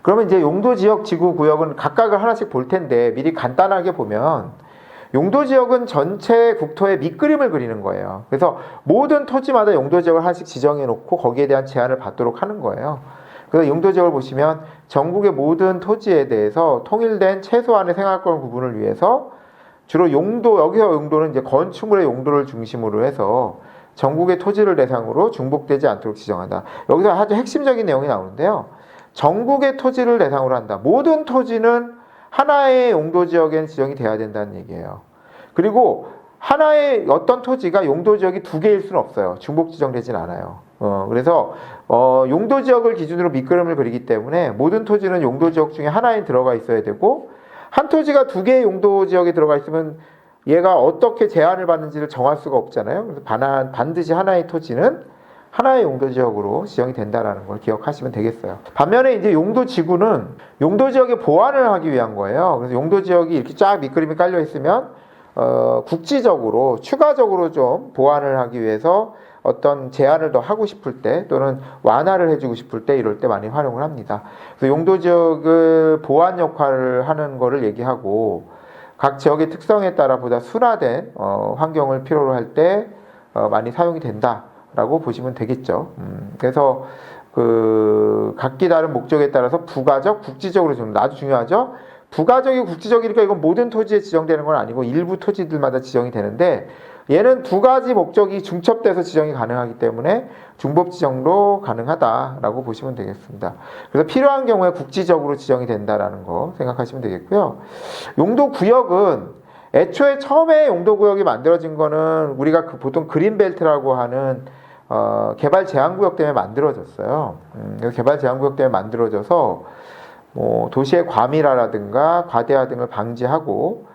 그러면 이제 용도 지역, 지구, 구역은 각각을 하나씩 볼 텐데 미리 간단하게 보면 용도 지역은 전체 국토의 밑그림을 그리는 거예요. 그래서 모든 토지마다 용도 지역을 하나씩 지정해 놓고 거기에 대한 제한을 받도록 하는 거예요. 그래서 용도 지역을 보시면 전국의 모든 토지에 대해서 통일된 최소한의 생활권 구분을 위해서 주로 여기서 용도는 이제 건축물의 용도를 중심으로 해서 전국의 토지를 대상으로 중복되지 않도록 지정한다. 여기서 아주 핵심적인 내용이 나오는데요. 전국의 토지를 대상으로 한다. 모든 토지는 하나의 용도 지역엔 지정이 돼야 된다는 얘기예요. 그리고 하나의 어떤 토지가 용도 지역이 두 개일 수는 없어요. 중복 지정되진 않아요. 그래서 용도 지역을 기준으로 밑그림을 그리기 때문에 모든 토지는 용도 지역 중에 하나에 들어가 있어야 되고, 한 토지가 두 개의 용도 지역에 들어가 있으면 얘가 어떻게 제한을 받는지를 정할 수가 없잖아요. 그래서 반드시 하나의 토지는 하나의 용도 지역으로 지정이 된다는 걸 기억하시면 되겠어요. 반면에 이제 용도 지구는 용도 지역의 보완을 하기 위한 거예요. 그래서 용도 지역이 이렇게 쫙 밑그림이 깔려 있으면 국지적으로 추가적으로 좀 보완을 하기 위해서 어떤 제한을 더 하고 싶을 때 또는 완화를 해주고 싶을 때 이럴 때 많이 활용을 합니다. 그래서 용도 지역을 보완 역할을 하는 거를 얘기하고, 각 지역의 특성에 따라 보다 순화된 환경을 필요로 할 때 많이 사용이 된다라고 보시면 되겠죠. 그래서 각기 다른 목적에 따라서 부가적, 국지적으로 좀 아주 중요하죠. 부가적이 국지적이니까 이건 모든 토지에 지정되는 건 아니고 일부 토지들마다 지정이 되는데, 얘는 두 가지 목적이 중첩돼서 지정이 가능하기 때문에 중복 지정도 가능하다라고 보시면 되겠습니다. 그래서 필요한 경우에 국지적으로 지정이 된다라는 거 생각하시면 되겠고요. 용도 구역은 애초에 처음에 용도 구역이 만들어진 거는 우리가 보통 그린벨트라고 하는 개발 제한 구역 때문에 만들어졌어요. 그래서 개발 제한 구역 때문에 만들어져서 도시의 과밀화라든가 과대화 등을 방지하고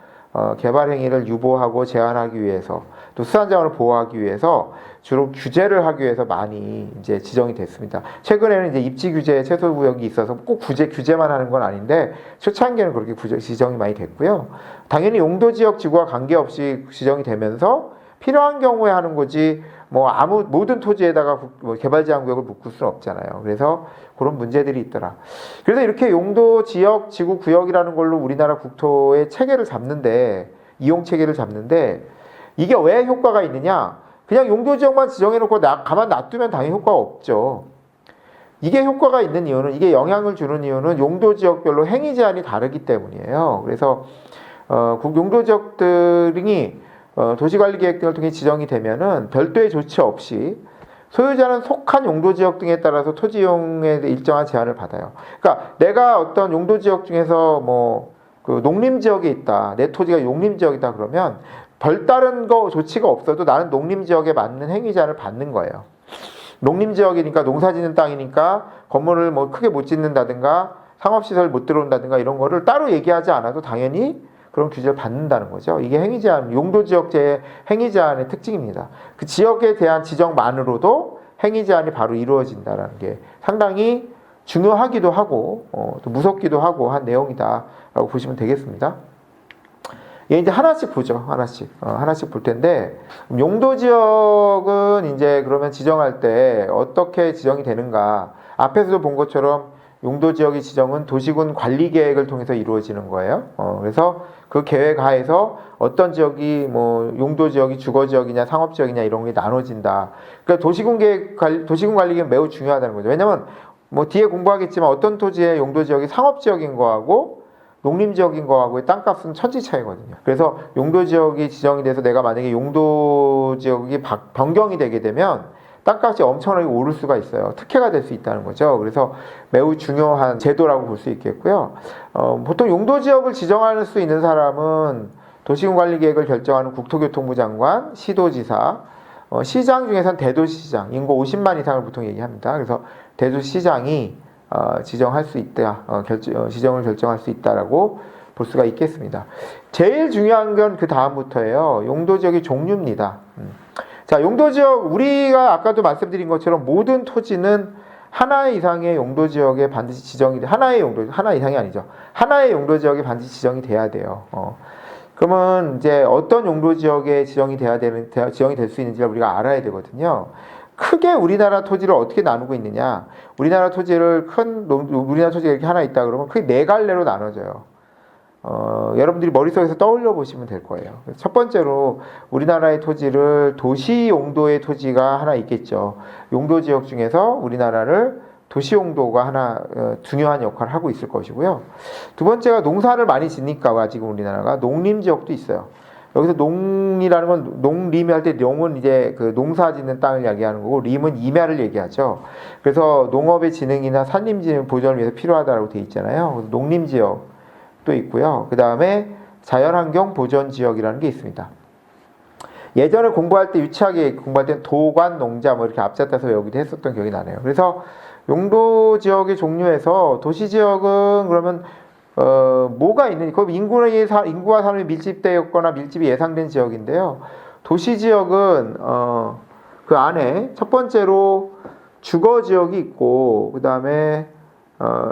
개발 행위를 유보하고 제한하기 위해서, 또 수산자원을 보호하기 위해서 주로 규제를 하기 위해서 많이 이제 지정이 됐습니다. 최근에는 이제 입지 규제 최소 구역이 있어서 꼭 규제만 하는 건 아닌데 초창기에는 그렇게 지정이 많이 됐고요. 당연히 용도 지역 지구와 관계없이 지정이 되면서 필요한 경우에 하는 거지 모든 토지에다가 개발 제한 구역을 묶을 수는 없잖아요. 그래서 그런 문제들이 있더라. 그래서 이렇게 용도 지역, 지구, 구역이라는 걸로 우리나라 국토의 체계를 잡는데, 이용 체계를 잡는데, 이게 왜 효과가 있느냐? 그냥 용도 지역만 지정해놓고 가만 놔두면 당연히 효과가 없죠. 이게 효과가 있는 이유는, 이게 영향을 주는 이유는 용도 지역별로 행위 제한이 다르기 때문이에요. 그래서 용도 지역들이 도시관리계획 등을 통해 지정이 되면은 별도의 조치 없이 소유자는 속한 용도지역 등에 따라서 토지이용에 일정한 제한을 받아요. 그러니까 내가 어떤 용도지역 중에서 농림지역에 있다, 내 토지가 용림지역이다 그러면 별다른 조치가 없어도 나는 농림지역에 맞는 행위 제한을 받는 거예요. 농림지역이니까 농사짓는 땅이니까 건물을 크게 못 짓는다든가 상업시설 못 들어온다든가 이런 거를 따로 얘기하지 않아도 당연히 그런 규제를 받는다는 거죠. 이게 행위제한, 용도지역제의 행위제한의 특징입니다. 그 지역에 대한 지정만으로도 행위제한이 바로 이루어진다는 게 상당히 중요하기도 하고 또 무섭기도 하고 한 내용이다라고 보시면 되겠습니다. 얘 이제 하나씩 보죠. 하나씩 볼 텐데, 용도지역은 이제 그러면 지정할 때 어떻게 지정이 되는가? 앞에서도 본 것처럼 용도지역의 지정은 도시군 관리계획을 통해서 이루어지는 거예요. 그래서 그 계획 하에서 어떤 지역이 용도지역이 주거지역이냐 상업지역이냐 이런 게 나눠진다. 그러니까 도시군 관리계획은 매우 중요하다는 거죠. 왜냐면 뒤에 공부하겠지만 어떤 토지의 용도지역이 상업지역인 거하고 농림지역인 거하고의 땅값은 천지 차이거든요. 그래서 용도지역이 지정이 돼서 내가 만약에 용도지역이 변경이 되게 되면 땅값이 엄청나게 오를 수가 있어요. 특혜가 될 수 있다는 거죠. 그래서 매우 중요한 제도라고 볼 수 있겠고요. 보통 용도지역을 지정할 수 있는 사람은 도시군관리계획을 결정하는 국토교통부 장관, 시도지사, 시장 중에서는 대도시장, 인구 50만 이상을 보통 얘기합니다. 그래서 대도시장이 지정할 수 있다, 지정을 결정할 수 있다라고 볼 수가 있겠습니다. 제일 중요한 건 그 다음부터예요. 용도지역의 종류입니다. 자, 용도지역, 우리가 아까도 말씀드린 것처럼 모든 토지는 하나 이상의 용도지역에 반드시 지정이 돼. 하나 이상이 아니죠. 하나의 용도지역에 반드시 지정이 돼야 돼요. 그러면 이제 어떤 용도지역에 지정이 될 수 있는지를 우리가 알아야 되거든요. 크게 우리나라 토지를 어떻게 나누고 있느냐. 우리나라 토지가 이렇게 하나 있다 그러면 크게 네 갈래로 나눠져요. 여러분들이 머릿속에서 떠올려 보시면 될 거예요. 첫 번째로 우리나라의 토지를 도시 용도의 토지가 하나 있겠죠. 용도 지역 중에서 우리나라를 도시 용도가 하나 중요한 역할을 하고 있을 것이고요. 두 번째가 농사를 많이 짓니까 지금 우리나라가 농림 지역도 있어요. 여기서 농이라는 건 농림 할 때 농은 이제 그 농사 짓는 땅을 이야기하는 거고 림은 임야를 얘기하죠. 그래서 농업의 진흥이나 산림 진흥 보존을 위해서 필요하다고 되어 있잖아요. 그래서 농림 지역 또 있고요. 그 다음에 자연환경 보전 지역이라는 게 있습니다. 예전에 공부할 때 유치하게 공부할 때는 도관, 농자 뭐 이렇게 앞잡아서 외우기도 했었던 기억이 나네요. 그래서 용도 지역의 종류에서 도시 지역은 그러면 뭐가 있는지 그 인구와 사람이 밀집되었거나 밀집이 예상된 지역인데요. 도시 지역은 그 안에 첫 번째로 주거 지역이 있고 그 다음에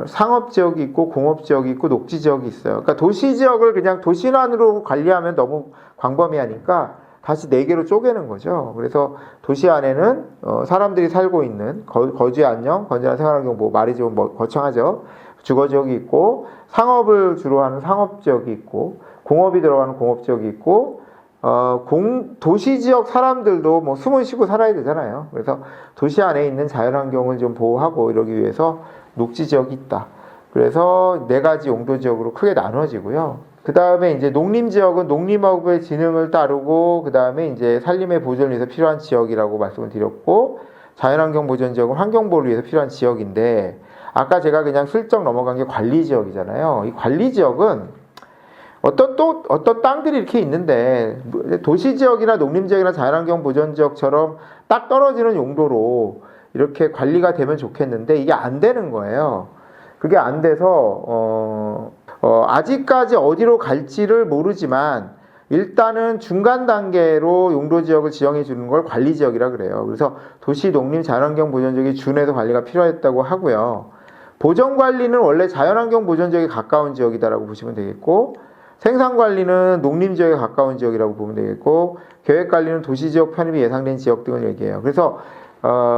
상업지역이 있고 공업지역이 있고 녹지지역이 있어요. 그러니까 도시지역을 그냥 도시란으로 관리하면 너무 광범위하니까 다시 4개로 쪼개는 거죠. 그래서 도시 안에는 사람들이 살고 있는 거주 안녕, 건전한 생활환경, 말이 좀 거창하죠. 주거지역이 있고 상업을 주로 하는 상업지역이 있고 공업이 들어가는 공업지역이 있고 도시지역 사람들도 숨을 쉬고 살아야 되잖아요. 그래서 도시 안에 있는 자연환경을 좀 보호하고 이러기 위해서 녹지지역이 있다. 그래서 4가지 용도지역으로 크게 나눠지고요. 그 다음에 이제 농림지역은 농림업의 진흥을 따르고 그 다음에 이제 산림의 보존을 위해서 필요한 지역이라고 말씀을 드렸고 자연환경 보존지역은 환경보호를 위해서 필요한 지역인데 아까 제가 그냥 슬쩍 넘어간 게 관리지역이잖아요. 이 관리지역은 어떤 땅들이 이렇게 있는데 도시지역이나 농림지역이나 자연환경 보존지역처럼 딱 떨어지는 용도로 이렇게 관리가 되면 좋겠는데 이게 안 되는 거예요. 그게 안 돼서 아직까지 어디로 갈지를 모르지만 일단은 중간 단계로 용도지역을 지정해 주는 걸 관리지역이라 그래요. 그래서 도시, 농림, 자연환경 보존지역이 준해서 관리가 필요했다고 하고요. 보존관리는 원래 자연환경 보존지역에 가까운 지역이다라고 보시면 되겠고 생산관리는 농림지역에 가까운 지역이라고 보면 되겠고 계획관리는 도시지역 편입이 예상된 지역 등을 얘기해요. 그래서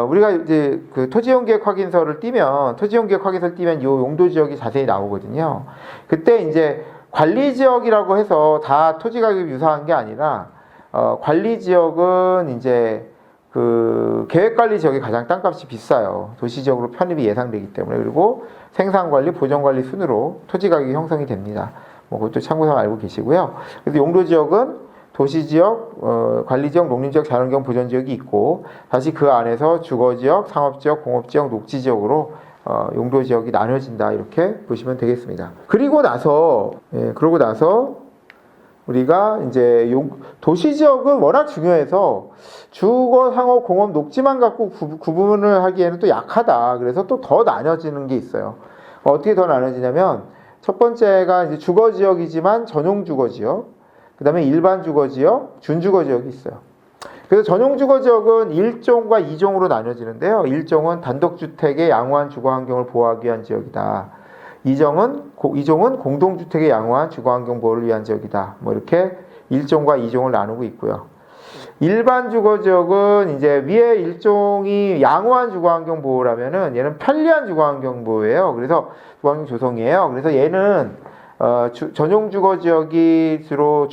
우리가 이제 그 토지용계획 확인서를 띄면 이 용도지역이 자세히 나오거든요. 그때 이제 관리지역이라고 해서 다 토지가격이 유사한 게 아니라 관리지역은 이제 그 계획관리 지역이 가장 땅값이 비싸요. 도시지역으로 편입이 예상되기 때문에. 그리고 생산관리, 보존관리 순으로 토지가격이 형성이 됩니다. 그것도 참고상 알고 계시고요. 그래서 용도지역은 도시지역, 관리지역, 농림지역, 자연환경 보존지역이 있고 다시 그 안에서 주거지역, 상업지역, 공업지역, 녹지지역으로 용도지역이 나눠진다 이렇게 보시면 되겠습니다. 그러고 나서 우리가 이제 도시지역은 워낙 중요해서 주거, 상업, 공업, 녹지만 갖고 구분을 하기에는 또 약하다. 그래서 또 더 나눠지는 게 있어요. 어떻게 더 나눠지냐면 첫 번째가 이제 주거지역이지만 전용 주거지역, 그 다음에 일반 주거지역, 준주거지역이 있어요. 그래서 전용 주거지역은 1종과 2종으로 나눠지는데요. 1종은 단독주택의 양호한 주거환경을 보호하기 위한 지역이다. 2종은 공동주택의 양호한 주거환경 보호를 위한 지역이다. 이렇게 1종과 2종을 나누고 있고요. 일반 주거지역은 이제 위에 1종이 양호한 주거환경 보호라면은 얘는 편리한 주거환경 보호예요. 그래서 주거환경 조성이에요. 그래서 얘는 전용 주거지역이 주로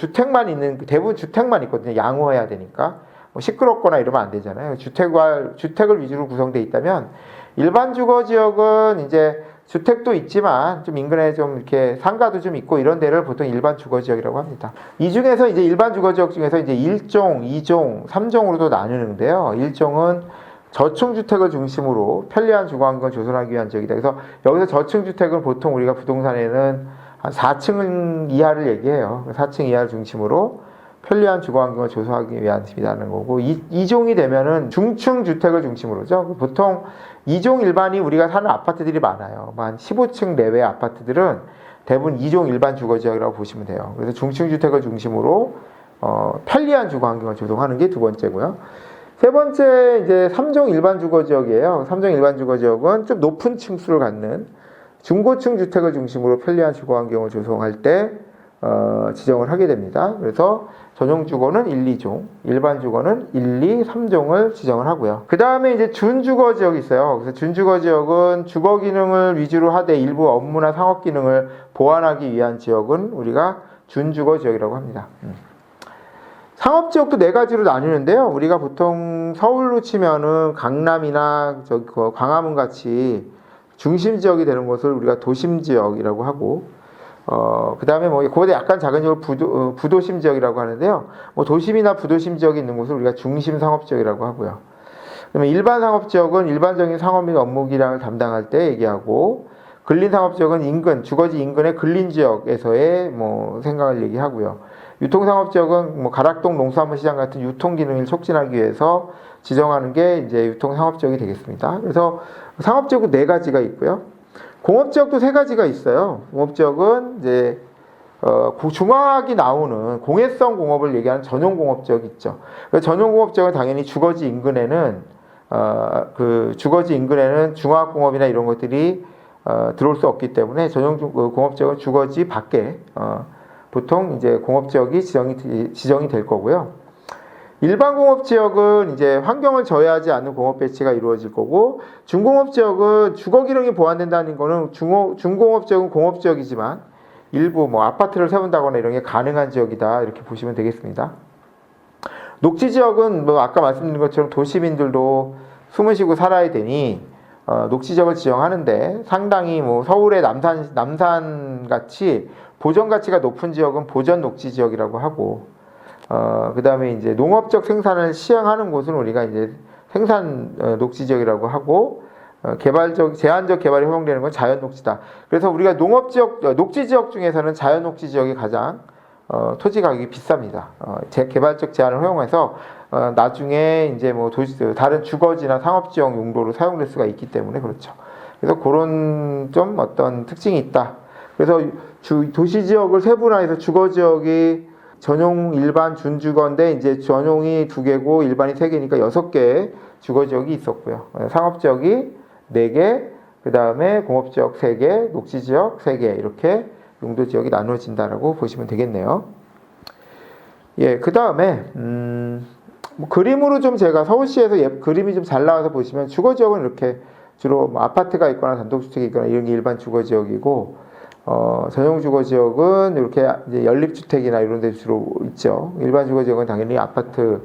대부분 주택만 있거든요. 양호해야 되니까. 시끄럽거나 이러면 안 되잖아요. 주택을 위주로 구성되어 있다면 일반 주거지역은 이제 주택도 있지만 좀 인근에 좀 이렇게 상가도 좀 있고 이런 데를 보통 일반 주거지역이라고 합니다. 이 중에서 이제 일반 주거지역 중에서 이제 1종, 2종, 3종으로도 나누는데요. 1종은 저층주택을 중심으로 편리한 주거환경을 조성하기 위한 지역이다. 그래서 여기서 저층주택은 보통 우리가 부동산에는 한 4층 이하를 얘기해요. 4층 이하를 중심으로 편리한 주거환경을 조성하기 위한 집이라는 거고, 2종이 되면은 중층 주택을 중심으로죠. 보통 2종 일반이 우리가 사는 아파트들이 많아요. 한 15층 내외의 아파트들은 대부분 2종 일반 주거지역이라고 보시면 돼요. 그래서 중층 주택을 중심으로 편리한 주거환경을 조성하는 게 두 번째고요. 세 번째 이제 3종 일반 주거지역이에요. 3종 일반 주거지역은 좀 높은 층수를 갖는 중고층 주택을 중심으로 편리한 주거환경을 조성할 때 지정을 하게 됩니다. 그래서 전용 주거는 1, 2종, 일반 주거는 1, 2, 3종을 지정을 하고요. 그 다음에 이제 준주거 지역이 있어요. 그래서 준주거 지역은 주거 기능을 위주로 하되 일부 업무나 상업 기능을 보완하기 위한 지역은 우리가 준주거 지역이라고 합니다. 상업 지역도 네 가지로 나뉘는데요. 우리가 보통 서울로 치면은 강남이나 광화문 같이 중심 지역이 되는 곳을 우리가 도심 지역이라고 하고, 그 다음에 뭐, 그보다 약간 작은 지역을 부도심 지역이라고 하는데요. 뭐, 도심이나 부도심 지역이 있는 곳을 우리가 중심 상업 지역이라고 하고요. 그러면 일반 상업 지역은 일반적인 상업 및 업무 기량을 담당할 때 얘기하고, 근린 상업 지역은 인근, 주거지 인근의 근린 지역에서의 뭐, 생각을 얘기하고요. 유통 상업 지역은 뭐, 가락동 농수산물 시장 같은 유통 기능을 촉진하기 위해서 지정하는 게 이제 유통 상업 지역이 되겠습니다. 그래서 상업 지역은 네 가지가 있고요. 공업지역도 세 가지가 있어요. 공업지역은 이제 중화학이 나오는 공해성 공업을 얘기하는 전용 공업지역이 있죠. 전용 공업지역은 당연히 주거지 인근에는 주거지 인근에는 중화학 공업이나 이런 것들이 들어올 수 없기 때문에 전용 공업지역은 주거지 밖에 보통 이제 공업지역이 지정이 될 거고요. 일반 공업지역은 이제 환경을 저해하지 않는 공업 배치가 이루어질 거고, 중공업지역은 주거 기능이 보완된다는 거는 중공업지역은 공업지역이지만 일부 뭐 아파트를 세운다거나 이런 게 가능한 지역이다, 이렇게 보시면 되겠습니다. 녹지지역은 뭐 아까 말씀드린 것처럼 도시민들도 숨을 쉬고 살아야 되니 녹지지역을 지정하는데, 상당히 뭐 서울의 남산 같이 보전 가치가 높은 지역은 보전 녹지지역이라고 하고, 그 다음에 이제 농업적 생산을 시행하는 곳은 우리가 이제 생산 녹지 지역이라고 하고, 제한적 개발이 허용되는 건 자연 녹지다. 그래서 우리가 녹지 지역 중에서는 자연 녹지 지역이 가장 토지 가격이 비쌉니다. 개발적 제한을 허용해서 나중에 이제 뭐 다른 주거지나 상업지역 용도로 사용될 수가 있기 때문에 그렇죠. 그래서 그런 좀 어떤 특징이 있다. 그래서 도시 지역을 세분화해서 주거 지역이 전용, 일반, 준주거인데 이제 전용이 2개고 일반이 3개니까 6개의 주거지역이 있었고요. 상업지역이 4개, 그 다음에 공업지역 3개, 녹지지역 3개, 이렇게 용도지역이 나누어진다라고 보시면 되겠네요. 예, 그 다음에 뭐 그림으로 좀 제가 서울시에서 그림이 좀 잘 나와서 보시면, 주거지역은 이렇게 주로 뭐 아파트가 있거나 단독주택이 있거나 이런 게 일반 주거지역이고, 전용 주거지역은 이렇게 이제 연립주택이나 이런 데 주로 있죠. 일반 주거지역은 당연히 아파트가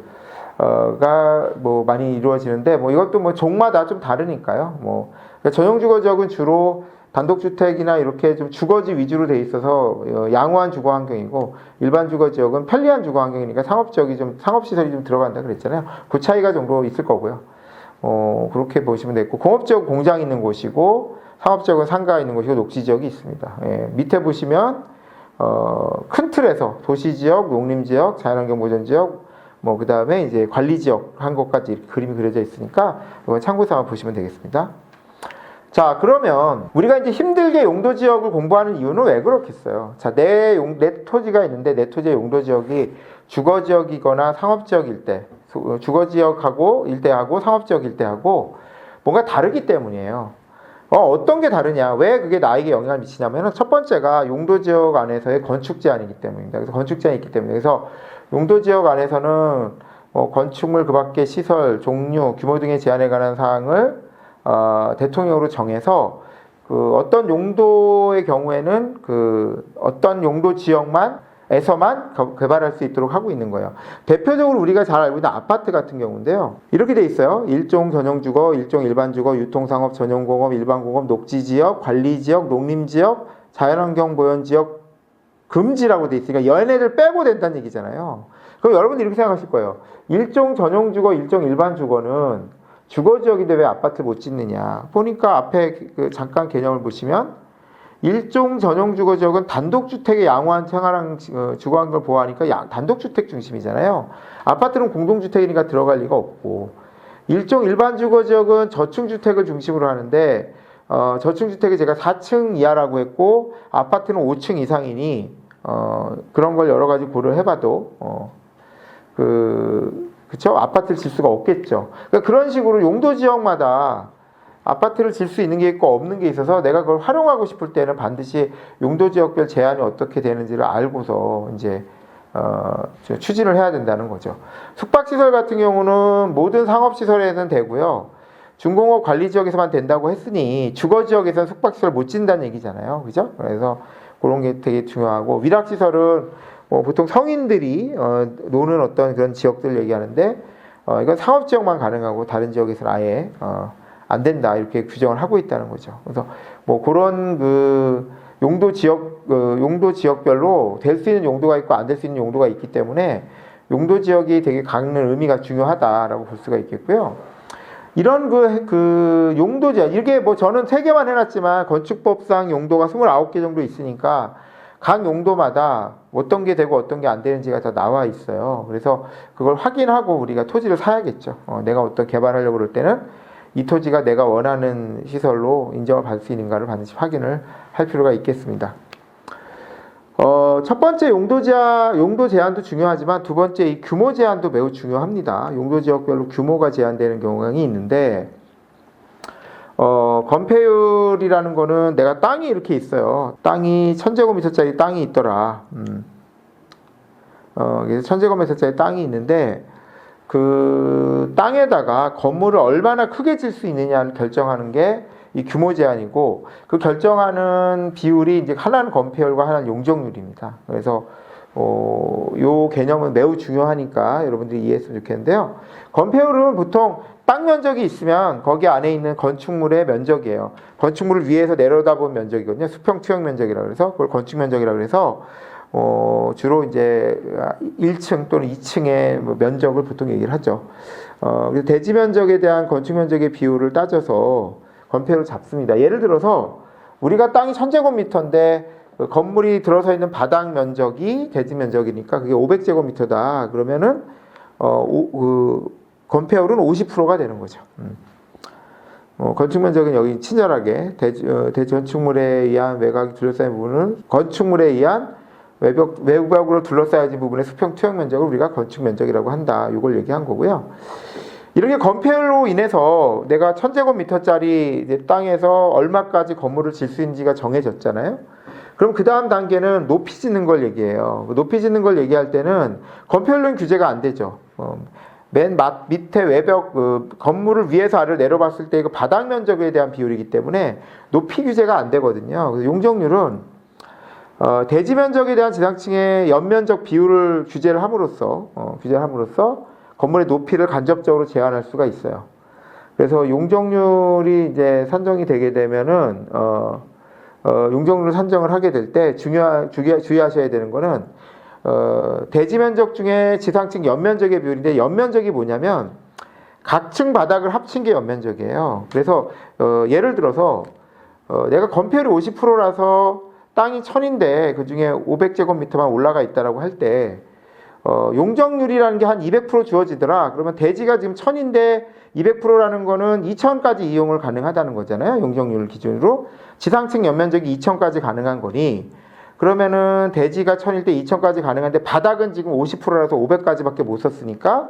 뭐 많이 이루어지는데, 뭐 이것도 뭐 종마다 좀 다르니까요. 뭐 그러니까 전용 주거지역은 주로 단독주택이나 이렇게 좀 주거지 위주로 돼 있어서 양호한 주거 환경이고, 일반 주거지역은 편리한 주거 환경이니까 상업시설이 좀 들어간다 그랬잖아요. 그 차이가 정도 있을 거고요. 그렇게 보시면 되겠고, 공업지역 공장 있는 곳이고, 상업지역은 상가 있는 곳이고, 녹지지역이 있습니다. 예, 밑에 보시면 큰 틀에서 도시지역, 농림지역, 자연환경보전지역, 뭐 그 다음에 이제 관리지역 한 곳까지 이렇게 그림이 그려져 있으니까 이건 참고삼아 보시면 되겠습니다. 자, 그러면 우리가 이제 힘들게 용도지역을 공부하는 이유는 왜 그렇겠어요? 자, 내 토지가 있는데 내 토지의 용도지역이 주거지역이거나 상업지역일 때, 주거지역하고 일대하고 상업지역 일대하고 뭔가 다르기 때문이에요. 어떤 게 다르냐? 왜 그게 나에게 영향을 미치냐면은, 첫 번째가 용도지역 안에서의 건축 제한이기 때문입니다. 그래서 건축 제한이 있기 때문에, 그래서 용도지역 안에서는 건축물 그 밖의 시설, 종류, 규모 등의 제한에 관한 사항을 대통령으로 정해서 어떤 용도의 경우에는 어떤 용도 지역만 에서만 개발할 수 있도록 하고 있는 거예요. 대표적으로 우리가 잘 알고 있는 아파트 같은 경우인데요. 이렇게 돼 있어요. 일종 전용주거, 일종 일반주거, 유통상업, 전용공업, 일반공업, 녹지지역, 관리지역, 농림지역, 자연환경 보전지역, 금지라고 돼 있으니까 얘네들 빼고 된다는 얘기잖아요. 그럼 여러분들 이렇게 생각하실 거예요. 일종 전용주거, 일종 일반주거는 주거지역인데 왜 아파트 못 짓느냐. 보니까 앞에 잠깐 개념을 보시면 일종 전용주거지역은 단독주택의 양호한 생활 주거환경을 보호하니까 단독주택 중심이잖아요. 아파트는 공동주택이니까 들어갈 리가 없고, 일종 일반주거지역은 저층주택을 중심으로 하는데 저층주택이 제가 4층 이하라고 했고 아파트는 5층 이상이니 그런 걸 여러 가지 고려를 해봐도 그쵸? 아파트를 질 수가 없겠죠. 그러니까 그런 식으로 용도지역마다 아파트를 질 수 있는 게 있고 없는 게 있어서 내가 그걸 활용하고 싶을 때는 반드시 용도지역별 제한이 어떻게 되는지를 알고서 이제 추진을 해야 된다는 거죠. 숙박시설 같은 경우는 모든 상업시설에는 되고요. 중공업 관리지역에서만 된다고 했으니 주거지역에서는 숙박시설 못 짓는다는 얘기잖아요. 그죠? 그래서 그런 게 되게 중요하고, 위락시설은 보통 성인들이 노는 어떤 그런 지역들 얘기하는데 이건 상업지역만 가능하고 다른 지역에서는 아예 안 된다, 이렇게 규정을 하고 있다는 거죠. 그래서 그런 용도 지역별로 될 수 있는 용도가 있고 안 될 수 있는 용도가 있기 때문에 용도 지역이 되게 갖는 의미가 중요하다라고 볼 수가 있겠고요. 이런 용도 지역, 이게 저는 3개만 해놨지만 건축법상 용도가 29개 정도 있으니까 각 용도마다 어떤 게 되고 어떤 게 안 되는지가 다 나와 있어요. 그래서 그걸 확인하고 우리가 토지를 사야겠죠. 내가 어떤 개발하려고 그럴 때는 이 토지가 내가 원하는 시설로 인정을 받을 수 있는가를 반드시 확인을 할 필요가 있겠습니다. 첫 번째 용도 제한도 중요하지만 두 번째 이 규모 제한도 매우 중요합니다. 용도 지역별로 규모가 제한되는 경우가 있는데, 건폐율이라는 거는 내가 땅이 이렇게 있어요. 땅이 1000제곱미터짜리 땅이 있더라. 그래서 1000제곱미터짜리 땅이 있는데 그 땅에다가 건물을 얼마나 크게 질 수 있느냐를 결정하는 게 이 규모 제한이고, 그 결정하는 비율이 이제 하나는 건폐율과 하나는 용적률입니다. 그래서 요 개념은 매우 중요하니까 여러분들이 이해했으면 좋겠는데요. 건폐율은 보통 땅 면적이 있으면 거기 안에 있는 건축물의 면적이에요. 건축물을 위에서 내려다본 면적이거든요. 수평 투영 면적이라고 그래서 그걸 건축 면적이라고 그래서 주로 이제 1층 또는 2층의 면적을 보통 얘기를 하죠. 그래서 대지 면적에 대한 건축 면적의 비율을 따져서 건폐율을 잡습니다. 예를 들어서 우리가 땅이 1000제곱미터인데 건물이 들어서 있는 바닥 면적이 대지 면적이니까 그게 500제곱미터다. 그러면은 건폐율은 50%가 되는 거죠. 건축 면적은 여기 친절하게 대지 건축물에 의한 외곽이 둘러싸인 부분은 건축물에 의한 외벽으로 둘러싸여진 부분의 수평 투영 면적을 우리가 건축 면적이라고 한다. 이걸 얘기한 거고요. 이렇게 건폐율로 인해서 내가 1000제곱미터짜리 땅에서 얼마까지 건물을 질 수 있는지가 정해졌잖아요. 그럼 그 다음 단계는 높이 짓는 걸 얘기해요. 높이 짓는 걸 얘기할 때는 건폐율로는 규제가 안 되죠. 맨 밑에 외벽, 건물을 위에서 아래로 내려봤을 때 그 바닥 면적에 대한 비율이기 때문에 높이 규제가 안 되거든요. 그래서 용적률은 대지 면적에 대한 지상층의 연면적 비율을 규제를 함으로써 건물의 높이를 간접적으로 제한할 수가 있어요. 그래서 용적률이 이제 산정이 되게 되면은 용적률 산정을 하게 될 때 주의하셔야 되는 거는 대지 면적 중에 지상층 연면적의 비율인데, 연면적이 뭐냐면 각층 바닥을 합친 게 연면적이에요. 그래서 예를 들어서 내가 건폐율이 50%라서 땅이 1000인데 그 중에 500제곱미터만 올라가 있다라고 할 때 용적률이라는 게 한 200% 주어지더라. 그러면 대지가 지금 1000인데 200%라는 거는 2000까지 이용을 가능하다는 거잖아요. 용적률 기준으로. 지상층 연면적이 2000까지 가능한 거니, 그러면은 대지가 1000일 때 2000까지 가능한데 바닥은 지금 50%라서 500까지밖에 못 썼으니까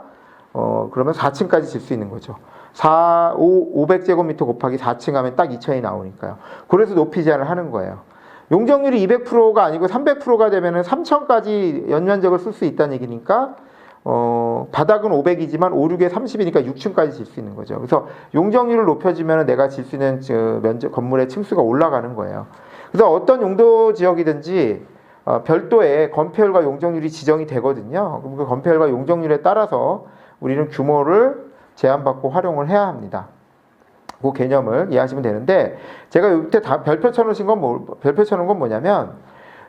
그러면 4층까지 질 수 있는 거죠. 500제곱미터 곱하기 4층 하면 딱 2000이 나오니까요. 그래서 높이 제한을 하는 거예요. 용적률이 200%가 아니고 300%가 되면은 3000까지 연면적을 쓸 수 있다는 얘기니까 바닥은 500이지만 5, 6에 30이니까 6층까지 질 수 있는 거죠. 그래서 용적률을 높여주면 내가 질 수 있는 건물의 층수가 올라가는 거예요. 그래서 어떤 용도 지역이든지 별도의 건폐율과 용적률이 지정이 되거든요. 그럼 그 건폐율과 용적률에 따라서 우리는 규모를 제한받고 활용을 해야 합니다. 그 개념을 이해하시면 되는데, 제가 이때 다 별표 쳐놓은 건 뭐냐면,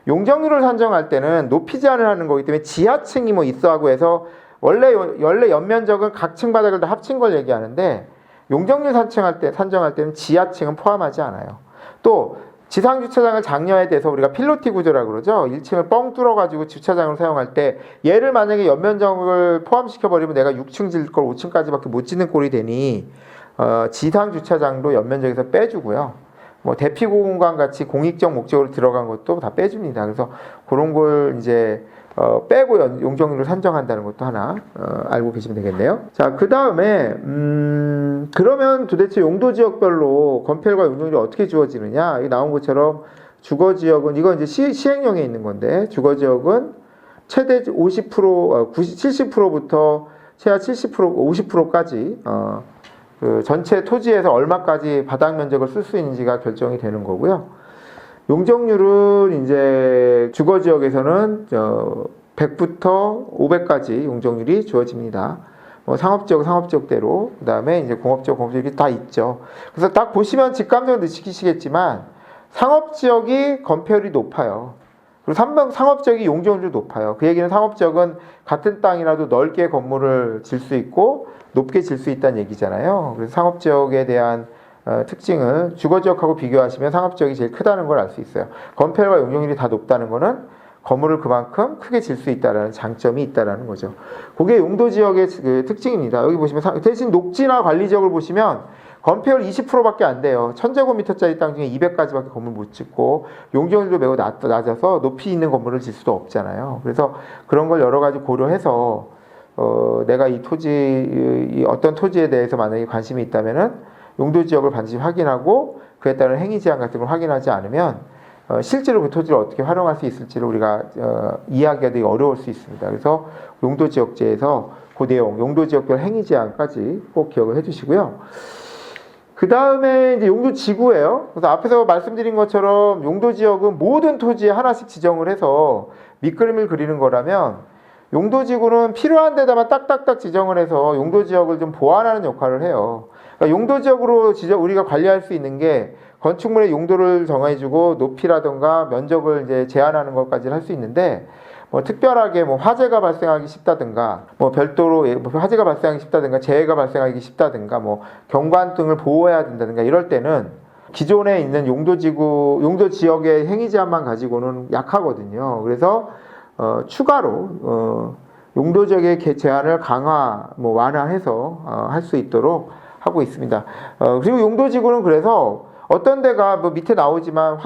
용적률을 산정할 때는 높이 제한을 하는 거기 때문에 지하층이 뭐 있어 하고 해서 원래 연면적은 각 층 바닥을 다 합친 걸 얘기하는데, 용적률 산정할 때는 지하층은 포함하지 않아요. 또 지상 주차장을 장려에 대해서 우리가 필로티 구조라고 그러죠. 1층을 뻥 뚫어가지고 주차장으로 사용할 때, 얘를 만약에 연면적을 포함시켜버리면 내가 6층 질 걸 5층까지밖에 못 짓는 꼴이 되니 지상 주차장도 연면적에서 빼주고요. 뭐 대피 공간 같이 공익적 목적으로 들어간 것도 다 빼줍니다. 그래서 그런 걸 이제 빼고 용적률을 산정한다는 것도 하나 알고 계시면 되겠네요. 자, 그 다음에 그러면 도대체 용도 지역별로 건폐율과 용적률이 어떻게 주어지느냐? 여기 나온 것처럼 주거 지역은 이건 이제 시행령에 있는 건데, 주거 지역은 최대 70%부터 최하 70%, 50%까지 그 전체 토지에서 얼마까지 바닥 면적을 쓸 수 있는지가 결정이 되는 거고요. 용적률은 이제 주거 지역에서는 100부터 500까지 용적률이 주어집니다. 뭐 상업지역대로, 그 다음에 이제 공업지역이 다 있죠. 그래서 딱 보시면 직감적으로 느끼시겠지만 상업지역이 건폐율이 높아요. 그리고 상업지역이 용적률이 높아요. 그 얘기는 상업지역은 같은 땅이라도 넓게 건물을 질 수 있고 높게 질 수 있다는 얘기잖아요. 그래서 상업지역에 대한 특징을 주거지역하고 비교하시면 상업지역이 제일 크다는 걸 알 수 있어요. 건폐율과 용적률이 다 높다는 거는 건물을 그만큼 크게 질 수 있다는 장점이 있다는 거죠. 그게 용도지역의 그 특징입니다. 여기 보시면 대신 녹지나 관리지역을 보시면 건폐율 20%밖에 안 돼요. 1000제곱미터짜리 땅 중에 200가지밖에 건물 못 짓고 용적률도 매우 낮아서 높이 있는 건물을 질 수도 없잖아요. 그래서 그런 걸 여러 가지 고려해서 내가 이 어떤 토지에 대해서 만약에 관심이 있다면은 용도지역을 반드시 확인하고 그에 따른 행위제한 같은 걸 확인하지 않으면 실제로 그 토지를 어떻게 활용할 수 있을지를 우리가 이해하기가 되게 어려울 수 있습니다. 그래서 용도지역제에서 그 내용, 용도지역별 행위제한까지 꼭 기억을 해주시고요. 그 다음에 이제 용도지구예요. 그래서 앞에서 말씀드린 것처럼 용도지역은 모든 토지에 하나씩 지정을 해서 밑그림을 그리는 거라면, 용도지구는 필요한 데다만 딱딱딱 지정을 해서 용도지역을 좀 보완하는 역할을 해요. 그러니까 용도지역으로 우리가 관리할 수 있는 게 건축물의 용도를 정해주고 높이라든가 면적을 이제 제한하는 것까지 할 수 있는데, 뭐 특별하게 뭐 화재가 발생하기 쉽다든가, 뭐 별도로 화재가 발생하기 쉽다든가, 재해가 발생하기 쉽다든가, 뭐 경관 등을 보호해야 된다든가 이럴 때는 기존에 있는 용도지역의 행위 제한만 가지고는 약하거든요. 그래서 추가로 용도지역의 제한을 완화해서 할 수 있도록 하고 있습니다. 그리고 용도지구는 그래서 어떤 데가 뭐 밑에 나오지만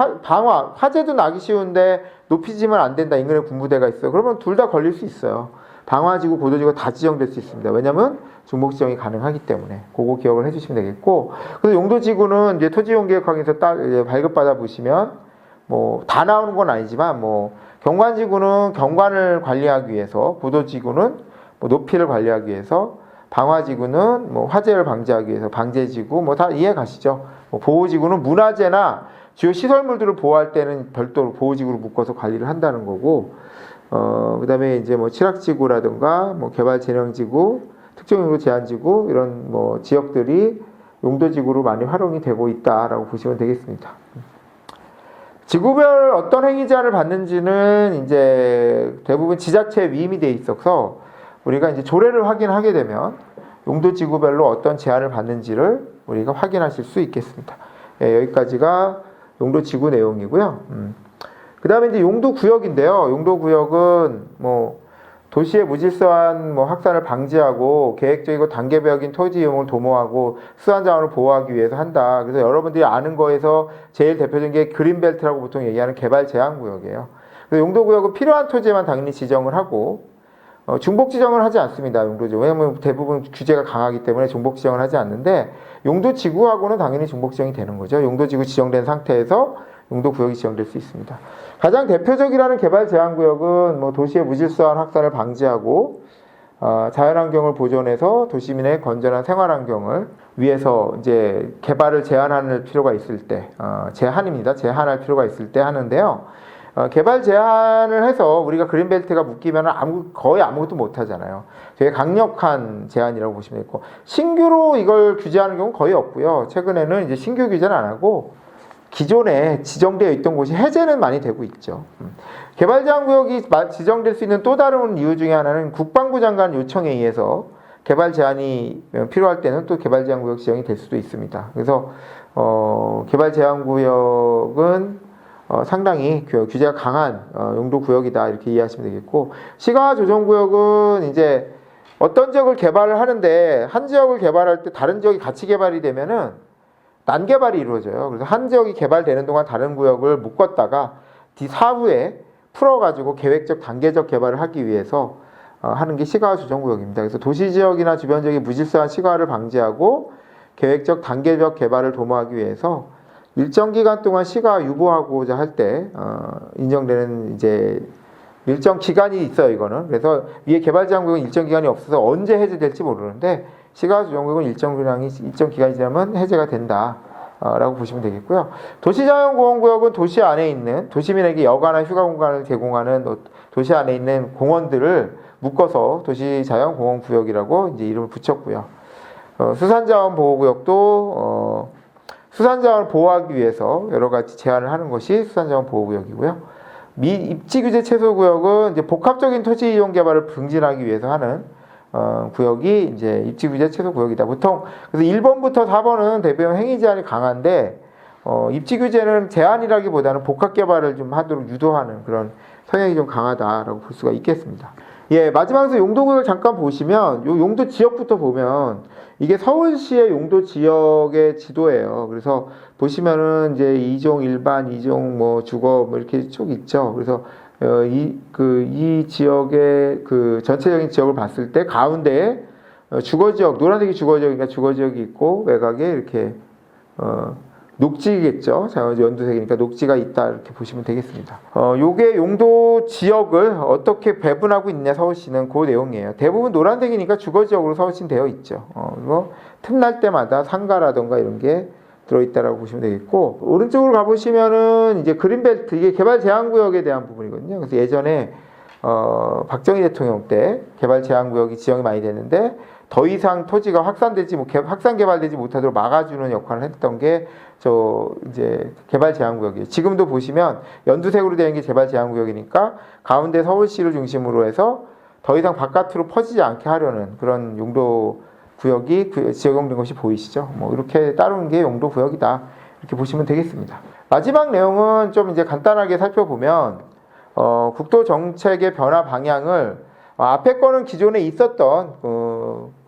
화재도 나기 쉬운데 높이지만 안 된다, 인근에 군부대가 있어요. 그러면 둘 다 걸릴 수 있어요. 방화지구, 보도지구가 다 지정될 수 있습니다. 왜냐하면 중복 지정이 가능하기 때문에 그거 기억을 해주시면 되겠고, 그래서 용도지구는 이제 토지용계획학에서 딱 이제 발급받아 보시면 뭐 다 나오는 건 아니지만, 뭐 경관지구는 경관을 관리하기 위해서, 보도지구는 뭐 높이를 관리하기 위해서, 방화지구는 뭐 화재를 방지하기 위해서, 방제지구 뭐 다 이해 가시죠? 뭐 보호지구는 문화재나 주요 시설물들을 보호할 때는 별도로 보호지구를 묶어서 관리를 한다는 거고, 그 다음에 이제 뭐 칠학지구라든가 뭐 개발진흥지구, 특정용도 제한지구 이런 뭐 지역들이 용도지구로 많이 활용이 되고 있다라고 보시면 되겠습니다. 지구별 어떤 행위 제한을 받는지는 이제 대부분 지자체에 위임이 돼 있어서 우리가 이제 조례를 확인하게 되면 용도지구별로 어떤 제한을 받는지를 우리가 확인하실 수 있겠습니다. 예, 여기까지가 용도지구 내용이고요. 그 다음에 이제 용도구역인데요. 용도구역은 뭐 도시의 무질서한 뭐 확산을 방지하고 계획적이고 단계적인 토지 이용을 도모하고 수환 자원을 보호하기 위해서 한다. 그래서 여러분들이 아는 거에서 제일 대표적인 게 그린벨트라고 보통 얘기하는 개발 제한 구역이에요. 그래서 용도구역은 필요한 토지에만 당연히 지정을 하고 중복 지정을 하지 않습니다. 용도지구. 왜냐하면 대부분 규제가 강하기 때문에 중복 지정을 하지 않는데, 용도지구하고는 당연히 중복 지정이 되는 거죠. 용도지구 지정된 상태에서 용도구역이 지정될 수 있습니다. 가장 대표적이라는 개발 제한 구역은 뭐 도시의 무질서한 확산을 방지하고 자연환경을 보존해서 도시민의 건전한 생활환경을 위해서 이제 개발을 제한할 필요가 있을 때, 제한할 필요가 있을 때 하는데요. 개발 제한을 해서 우리가 그린벨트가 묶이면 거의 아무것도 못 하잖아요. 되게 강력한 제한이라고 보시면 되고, 신규로 이걸 규제하는 경우는 거의 없고요. 최근에는 이제 신규 규제는 안 하고 기존에 지정되어 있던 곳이 해제는 많이 되고 있죠. 개발 제한 구역이 지정될 수 있는 또 다른 이유 중에 하나는 국방부 장관 요청에 의해서 개발 제한이 필요할 때는 또 개발 제한 구역 지정이 될 수도 있습니다. 그래서 개발 제한 구역은 상당히 규제가 강한 용도 구역이다, 이렇게 이해하시면 되겠고, 시가 조정 구역은 이제 어떤 지역을 개발을 하는데 한 지역을 개발할 때 다른 지역이 같이 개발이 되면은 난개발이 이루어져요. 그래서 한 지역이 개발되는 동안 다른 구역을 묶었다가 사후에 풀어가지고 계획적 단계적 개발을 하기 위해서 하는 게 시가 조정 구역입니다. 그래서 도시 지역이나 주변 지역의 무질서한 시가를 방지하고 계획적 단계적 개발을 도모하기 위해서 일정 기간 동안 시가 유보하고자 할 때 인정되는 이제 일정 기간이 있어요, 이거는. 그래서 위에 개발 제한 구역은 일정 기간이 없어서 언제 해제될지 모르는데, 시가 조정 구역은 일정 기간이 지나면 해제가 된다 라고 보시면 되겠고요. 도시자연공원구역은 도시 안에 있는, 도시민에게 여가나 휴가 공간을 제공하는 도시 안에 있는 공원들을 묶어서 도시자연공원구역이라고 이제 이름을 붙였고요. 수산자원보호구역도 수산자원을 보호하기 위해서 여러 가지 제한을 하는 것이 수산자원 보호구역이고요. 입지규제 최소구역은 이제 복합적인 토지 이용 개발을 증진하기 위해서 하는 구역이 이제 입지규제 최소구역이다. 보통 그래서 1번부터 4번은 대부분 행위 제한이 강한데, 입지규제는 제한이라기보다는 복합 개발을 좀 하도록 유도하는 그런 성향이 좀 강하다라고 볼 수가 있겠습니다. 예, 마지막으로 용도구역을 잠깐 보시면, 요 용도 지역부터 보면 이게 서울시의 용도 지역의 지도예요. 그래서 보시면은 이제 2종 일반, 2종 뭐 주거 뭐 이렇게 쭉 있죠. 그래서 이 지역의 그 전체적인 지역을 봤을 때 가운데에 주거 지역, 노란색이 주거 지역이니까 주거 지역이 있고, 외곽에 이렇게 녹지겠죠. 자, 연두색이니까 녹지가 있다, 이렇게 보시면 되겠습니다. 요게 용도 지역을 어떻게 배분하고 있냐, 서울시는 그 내용이에요. 대부분 노란색이니까 주거 지역으로 서울시는 되어 있죠. 이거 틈날 때마다 상가라던가 이런 게 들어있다라고 보시면 되겠고, 오른쪽으로 가보시면은 이제 그린벨트, 이게 개발 제한 구역에 대한 부분이거든요. 그래서 예전에 박정희 대통령 때 개발 제한 구역이 지정이 많이 됐는데, 더 이상 토지가 확산 개발되지 못하도록 막아주는 역할을 했던 게 이제 개발 제한 구역이에요. 지금도 보시면 연두색으로 되어 있는 게 개발 제한 구역이니까 가운데 서울시를 중심으로 해서 더 이상 바깥으로 퍼지지 않게 하려는 그런 용도 구역이 지정된 것이 보이시죠? 뭐 이렇게 따르는 게 용도 구역이다, 이렇게 보시면 되겠습니다. 마지막 내용은 좀 이제 간단하게 살펴보면, 국토 정책의 변화 방향을 앞에 거는 기존에 있었던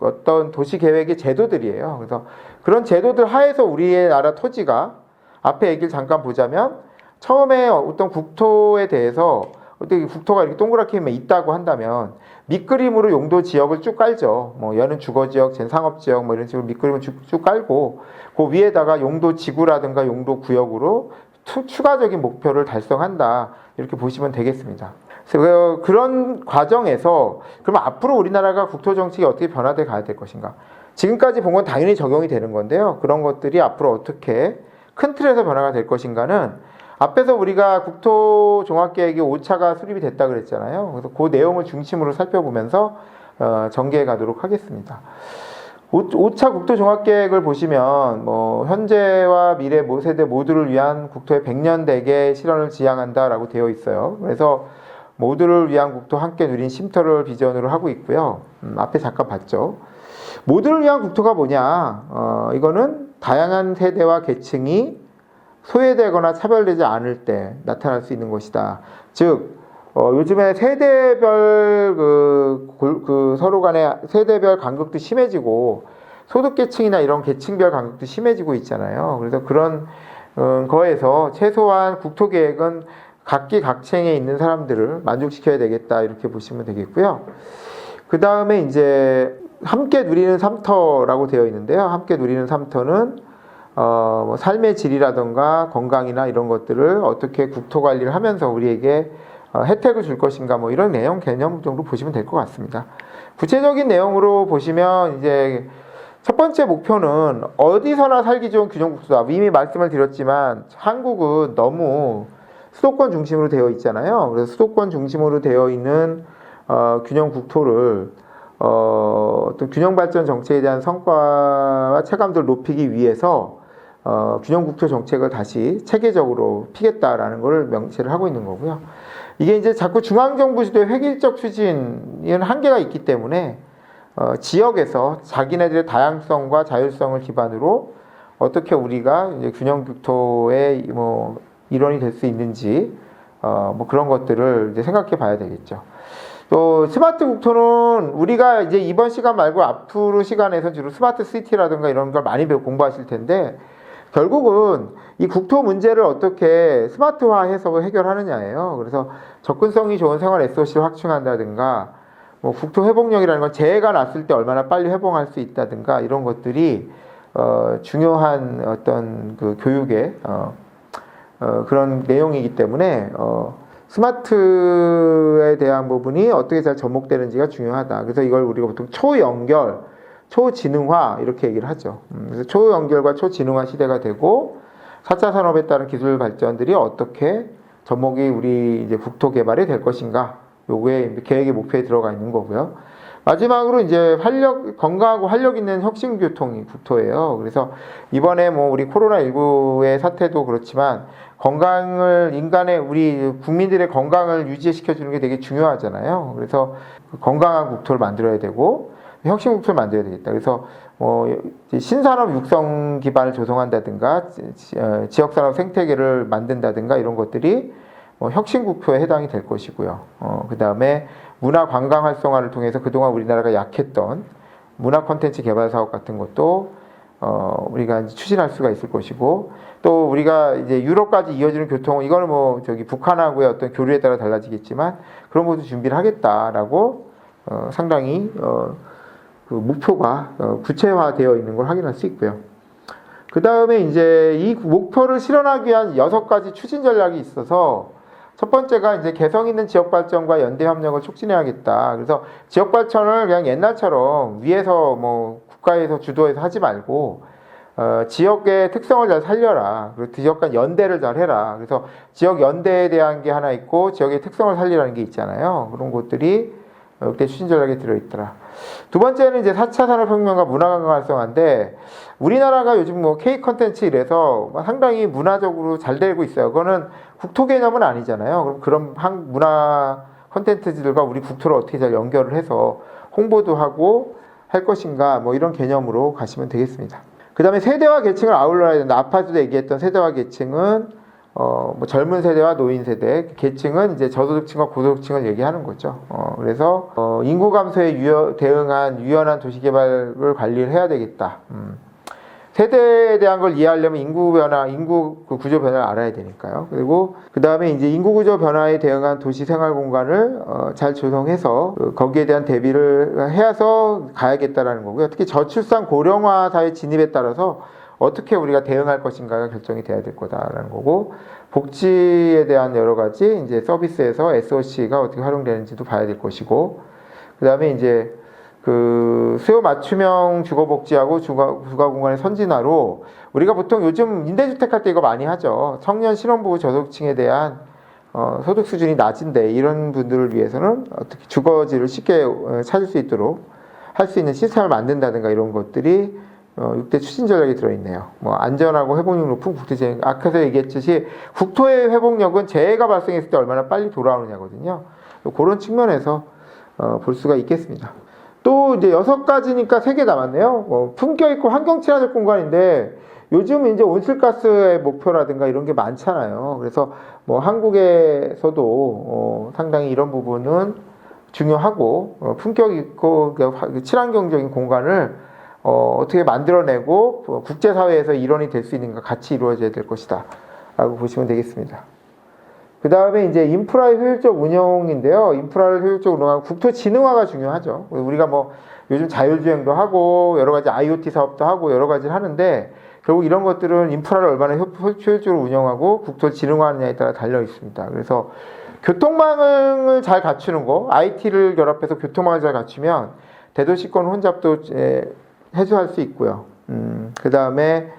어떤 도시 계획의 제도들이에요. 그래서 그런 제도들 하에서 우리의 나라 토지가, 앞에 얘기를 잠깐 보자면, 처음에 어떤 국토에 대해서 어떻게 국토가 이렇게 동그랗게 있다고 한다면 밑그림으로 용도 지역을 쭉 깔죠. 뭐 얘는 주거 지역, 쟤는 상업 지역, 뭐 이런 식으로 밑그림을 쭉 깔고, 그 위에다가 용도 지구라든가 용도 구역으로 추가적인 목표를 달성한다, 이렇게 보시면 되겠습니다. 그래서 그런 과정에서 그럼 앞으로 우리나라가 국토 정책이 어떻게 변화돼 가야 될 것인가? 지금까지 본 건 당연히 적용이 되는 건데요. 그런 것들이 앞으로 어떻게 큰 틀에서 변화가 될 것인가는, 앞에서 우리가 국토 종합계획이 5차가 수립이 됐다 그랬잖아요. 그래서 그 내용을 중심으로 살펴보면서 전개해 가도록 하겠습니다. 5차 국토 종합계획을 보시면 뭐 현재와 미래 세대 모두를 위한 국토의 100년 대계 실현을 지향한다라고 되어 있어요. 그래서 모두를 위한 국토 함께 누린 쉼터를 비전으로 하고 있고요. 앞에 잠깐 봤죠. 모두를 위한 국토가 뭐냐? 이거는 다양한 세대와 계층이 소외되거나 차별되지 않을 때 나타날 수 있는 것이다. 즉, 요즘에 세대별 서로 간의 세대별 간극도 심해지고, 소득계층이나 이런 계층별 간극도 심해지고 있잖아요. 그래서 그런 거에서 최소한 국토계획은 각기 각층에 있는 사람들을 만족시켜야 되겠다, 이렇게 보시면 되겠고요. 그 다음에 이제 함께 누리는 삼터라고 되어 있는데요. 함께 누리는 삼터는 뭐 삶의 질이라던가 건강이나 이런 것들을 어떻게 국토 관리를 하면서 우리에게 혜택을 줄 것인가, 뭐 이런 내용 개념 정도 보시면 될 것 같습니다. 구체적인 내용으로 보시면 이제 첫 번째 목표는 어디서나 살기 좋은 균형 국토다. 이미 말씀을 드렸지만 한국은 너무 수도권 중심으로 되어 있잖아요. 그래서 수도권 중심으로 되어 있는 균형 국토를 또 균형 발전 정책에 대한 성과와 체감도를 높이기 위해서 균형 국토 정책을 다시 체계적으로 피겠다라는 것을 명시를 하고 있는 거고요. 이게 이제 자꾸 중앙정부 주도의 획일적 추진은 한계가 있기 때문에 지역에서 자기네들의 다양성과 자율성을 기반으로 어떻게 우리가 이제 균형 국토의 뭐 일원이 될 수 있는지 뭐 그런 것들을 이제 생각해 봐야 되겠죠. 또 스마트 국토는 우리가 이제 이번 시간 말고 앞으로 시간에서 주로 스마트 시티라든가 이런 걸 많이 공부하실 텐데 결국은 이 국토 문제를 어떻게 스마트화해서 해결하느냐예요. 그래서 접근성이 좋은 생활 SOC를 확충한다든가 뭐 국토 회복력이라는 건 재해가 났을 때 얼마나 빨리 회복할 수 있다든가 이런 것들이 중요한 어떤 그 교육의 그런 내용이기 때문에 스마트에 대한 부분이 어떻게 잘 접목되는지가 중요하다. 그래서 이걸 우리가 보통 초연결, 초지능화 이렇게 얘기를 하죠. 그래서 초연결과 초지능화 시대가 되고 4차 산업에 따른 기술 발전들이 어떻게 접목이 우리 이제 국토 개발이 될 것인가. 요게 계획의 목표에 들어가 있는 거고요. 마지막으로 이제 건강하고 활력 있는 혁신 교통이 국토예요. 그래서 이번에 뭐 우리 코로나19의 사태도 그렇지만 우리 국민들의 건강을 유지시켜 주는 게 되게 중요하잖아요. 그래서 건강한 국토를 만들어야 되고 혁신 국토를 만들어야 되겠다. 그래서 신산업 육성 기반을 조성한다든가 지역산업 생태계를 만든다든가 이런 것들이 혁신 국토에 해당이 될 것이고요. 그 다음에 문화 관광 활성화를 통해서 그동안 우리나라가 약했던 문화 콘텐츠 개발 사업 같은 것도 우리가 이제 추진할 수가 있을 것이고 또 우리가 이제 유럽까지 이어지는 교통 이거는 뭐 북한하고의 어떤 교류에 따라 달라지겠지만 그런 것도 준비를 하겠다라고 상당히 그 목표가 구체화되어 있는 걸 확인할 수 있고요. 그 다음에 이제 이 목표를 실현하기 위한 6가지 추진 전략이 있어서 첫 번째가 이제 개성 있는 지역 발전과 연대 협력을 촉진해야겠다. 그래서 지역 발전을 그냥 옛날처럼 위에서 뭐 국가에서 주도해서 하지 말고 지역의 특성을 잘 살려라. 그리고 지역 간 연대를 잘 해라. 그래서 지역 연대에 대한 게 하나 있고 지역의 특성을 살리라는 게 있잖아요. 그런 것들이 그때 추진 전략에 들어있더라. 두 번째는 이제 4차 산업혁명과 문화관광 활성화인데 우리나라가 요즘 뭐 K 컨텐츠 이래서 상당히 문화적으로 잘 되고 있어요. 그거는 국토 개념은 아니잖아요. 그럼 문화 컨텐츠들과 우리 국토를 어떻게 잘 연결을 해서 홍보도 하고 할 것인가 뭐 이런 개념으로 가시면 되겠습니다. 그 다음에 세대와 계층을 아울러야 된다. 아파트도 얘기했던 세대와 계층은 뭐 젊은 세대와 노인 세대, 계층은 이제 저소득층과 고소득층을 얘기하는 거죠. 그래서 인구 감소에 대응한 유연한 도시 개발을 관리를 해야 되겠다. 세대에 대한 걸 이해하려면 인구 구조 변화를 알아야 되니까요. 그리고 그 다음에 이제 인구 구조 변화에 대응한 도시 생활 공간을 잘 조성해서 거기에 대한 대비를 해서 가야겠다라는 거고요. 특히 저출산 고령화 사회 진입에 따라서 어떻게 우리가 대응할 것인가가 결정이 돼야 될 거다라는 거고, 복지에 대한 여러 가지 이제 서비스에서 SOC가 어떻게 활용되는지도 봐야 될 것이고, 그 다음에 이제 그 수요 맞춤형 주거복지하고 주거공간의 선진화로 우리가 보통 요즘 임대주택 할 때 이거 많이 하죠. 청년 신혼부부 저소득층에 대한 소득 수준이 낮은데 이런 분들을 위해서는 어떻게 주거지를 쉽게 찾을 수 있도록 할 수 있는 시스템을 만든다든가 이런 것들이 6대 추진 전략이 들어있네요. 뭐 안전하고 회복력 높은 국토재생. 아까서 얘기했듯이 국토의 회복력은 재해가 발생했을 때 얼마나 빨리 돌아오느냐거든요. 그런 측면에서 볼 수가 있겠습니다. 또 이제 6가지니까 3개 남았네요. 품격 있고 환경 친화적 공간인데 요즘 이제 온실가스의 목표라든가 이런 게 많잖아요. 그래서 뭐 한국에서도 상당히 이런 부분은 중요하고 품격 있고 친환경적인 공간을 어떻게 만들어내고 국제사회에서 일원이 될 수 있는가 같이 이루어져야 될 것이다 라고 보시면 되겠습니다. 그 다음에 이제 인프라의 효율적 운영인데요. 인프라를 효율적으로 운영하고 국토지능화가 중요하죠. 우리가 뭐 요즘 자율주행도 하고 여러 가지 IoT 사업도 하고 여러 가지를 하는데 결국 이런 것들은 인프라를 얼마나 효율적으로 운영하고 국토지능화하느냐에 따라 달려 있습니다. 그래서 교통망을 잘 갖추는 거, IT를 결합해서 교통망을 잘 갖추면 대도시권 혼잡도 해소할 수 있고요. 그 다음에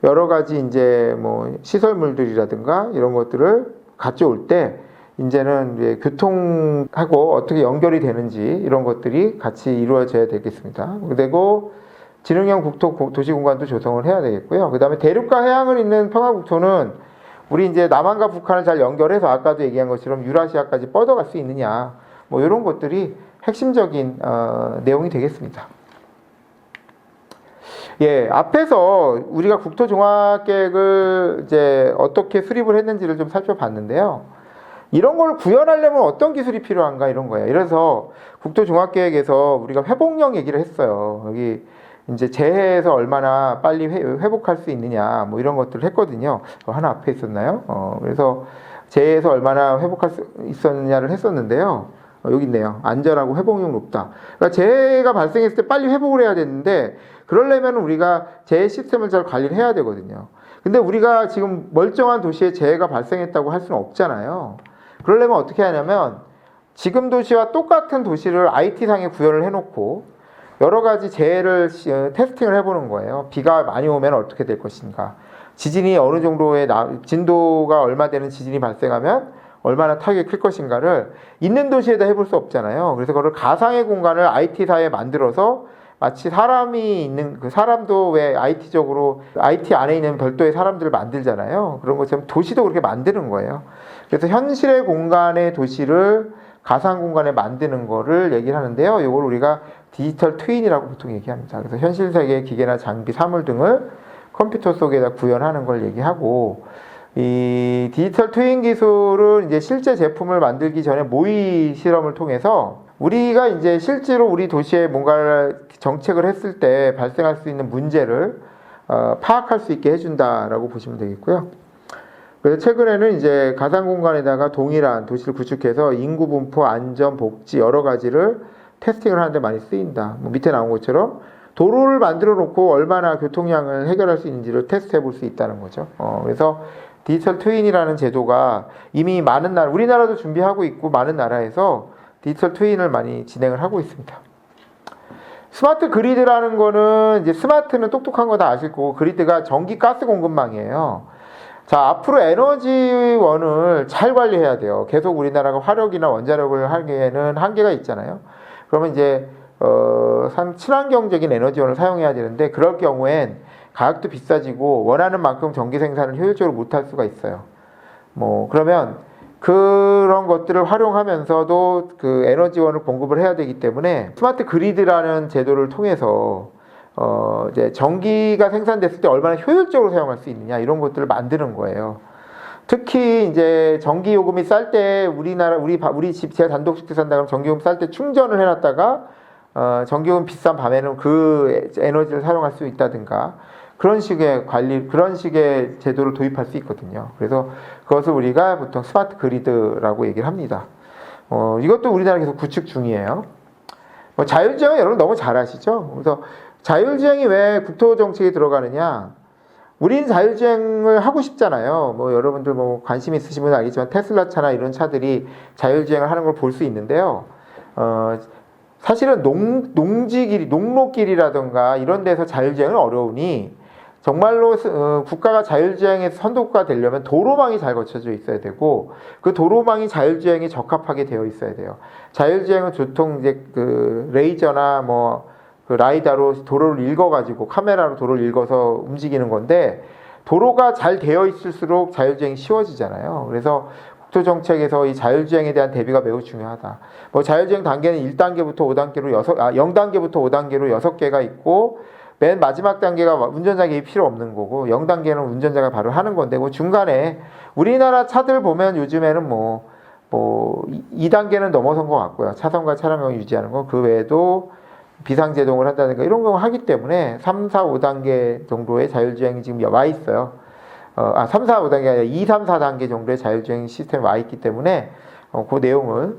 여러 가지 이제 뭐 시설물들이라든가 이런 것들을 가져올 때 이제는 이제 교통하고 어떻게 연결이 되는지 이런 것들이 같이 이루어져야 되겠습니다. 그리고 지능형 국토 도시 공간도 조성을 해야 되겠고요. 그 다음에 대륙과 해양을 잇는 평화국토는 우리 이제 남한과 북한을 잘 연결해서 아까도 얘기한 것처럼 유라시아까지 뻗어갈 수 있느냐, 뭐 이런 것들이 핵심적인 내용이 되겠습니다. 예, 앞에서 우리가 국토종합계획을 이제 어떻게 수립을 했는지를 좀 살펴봤는데요. 이런 걸 구현하려면 어떤 기술이 필요한가 이런 거예요. 이래서 국토종합계획에서 우리가 회복력 얘기를 했어요. 여기 이제 재해에서 얼마나 빨리 회복할 수 있느냐 뭐 이런 것들을 했거든요. 하나 앞에 있었나요? 그래서 재해에서 얼마나 회복할 수 있었느냐를 했었는데요. 여기 있네요. 안전하고 회복력 높다. 그러니까 재해가 발생했을 때 빨리 회복을 해야 되는데 그러려면 우리가 재해 시스템을 잘 관리를 해야 되거든요. 근데 우리가 지금 멀쩡한 도시에 재해가 발생했다고 할 수는 없잖아요. 그러려면 어떻게 하냐면 지금 도시와 똑같은 도시를 IT상에 구현을 해놓고 여러 가지 재해를 테스팅을 해보는 거예요. 비가 많이 오면 어떻게 될 것인가. 지진이 어느 정도의 진도가 얼마 되는 지진이 발생하면 얼마나 타격이 클 것인가를 있는 도시에다 해볼 수 없잖아요. 그래서 그걸 가상의 공간을 IT사에 만들어서 마치 사람이 있는 그 사람도 왜 IT적으로 IT 안에 있는 별도의 사람들을 만들잖아요. 그런 것처럼 도시도 그렇게 만드는 거예요. 그래서 현실의 공간의 도시를 가상 공간에 만드는 거를 얘기를 하는데요. 이걸 우리가 디지털 트윈이라고 보통 얘기합니다. 그래서 현실 세계의 기계나 장비, 사물 등을 컴퓨터 속에다 구현하는 걸 얘기하고, 이 디지털 트윈 기술은 이제 실제 제품을 만들기 전에 모의 실험을 통해서 우리가 이제 실제로 우리 도시에 뭔가를 정책을 했을 때 발생할 수 있는 문제를 파악할 수 있게 해준다라고 보시면 되겠고요. 그래서 최근에는 이제 가상 공간에다가 동일한 도시를 구축해서 인구 분포, 안전, 복지 여러 가지를 테스팅을 하는데 많이 쓰인다. 뭐 밑에 나온 것처럼 도로를 만들어 놓고 얼마나 교통량을 해결할 수 있는지를 테스트해 볼 수 있다는 거죠. 그래서 디지털 트윈이라는 제도가 이미 많은 나라, 우리나라도 준비하고 있고 많은 나라에서 디지털 트윈을 많이 진행을 하고 있습니다. 스마트 그리드라는 거는 이제 스마트는 똑똑한 거 다 아실 거고 그리드가 전기 가스 공급망이에요. 자, 앞으로 에너지원을 잘 관리해야 돼요. 계속 우리나라가 화력이나 원자력을 하기에는 한계가 있잖아요. 그러면 이제 친환경적인 에너지원을 사용해야 되는데 그럴 경우엔 가격도 비싸지고 원하는 만큼 전기 생산을 효율적으로 못할 수가 있어요. 뭐 그러면 그런 것들을 활용하면서도 그 에너지원을 공급을 해야 되기 때문에 스마트 그리드라는 제도를 통해서 이제 전기가 생산됐을 때 얼마나 효율적으로 사용할 수 있느냐 이런 것들을 만드는 거예요. 특히 이제 전기 요금이 쌀 때 우리 집 제가 단독주택 산다 그러면 전기 요금 쌀 때 충전을 해놨다가 전기 요금 비싼 밤에는 그 에너지를 사용할 수 있다든가 그런 식의 그런 식의 제도를 도입할 수 있거든요. 그래서 그것을 우리가 보통 스마트 그리드라고 얘기를 합니다. 이것도 우리나라 계속 구축 중이에요. 자율주행은 여러분 너무 잘 아시죠? 그래서 자율주행이 왜 국토정책에 들어가느냐? 우리는 자율주행을 하고 싶잖아요. 뭐 여러분들 뭐 관심 있으시면 알겠지만 테슬라 차나 이런 차들이 자율주행을 하는 걸 볼 수 있는데요. 사실은 농로길이라든가 이런 데서 자율주행은 어려우니 정말로 국가가 자율주행에서 선도국가 되려면 도로망이 잘 거쳐져 있어야 되고 그 도로망이 자율주행에 적합하게 되어 있어야 돼요. 자율주행은 보통 이제 그 레이저나 뭐 그 라이다로 도로를 읽어가지고 카메라로 도로를 읽어서 움직이는 건데 도로가 잘 되어 있을수록 자율주행이 쉬워지잖아요. 그래서 국토정책에서 이 자율주행에 대한 대비가 매우 중요하다. 뭐 자율주행 단계는 1단계부터 5단계로 0단계부터 5단계로 6개가 있고 맨 마지막 단계가 운전자 개입이 필요 없는 거고 0단계는 운전자가 바로 하는 건데 그 중간에 우리나라 차들 보면 요즘에는 뭐 2단계는 넘어선 것 같고요. 차선과 차량을 유지하는 거 그 외에도 비상제동을 한다든가 이런 거 하기 때문에 3, 4, 5단계 정도의 자율주행이 지금 와 있어요. 3, 4, 5단계가 아니라 2, 3, 4단계 정도의 자율주행 시스템이 와 있기 때문에 그 내용을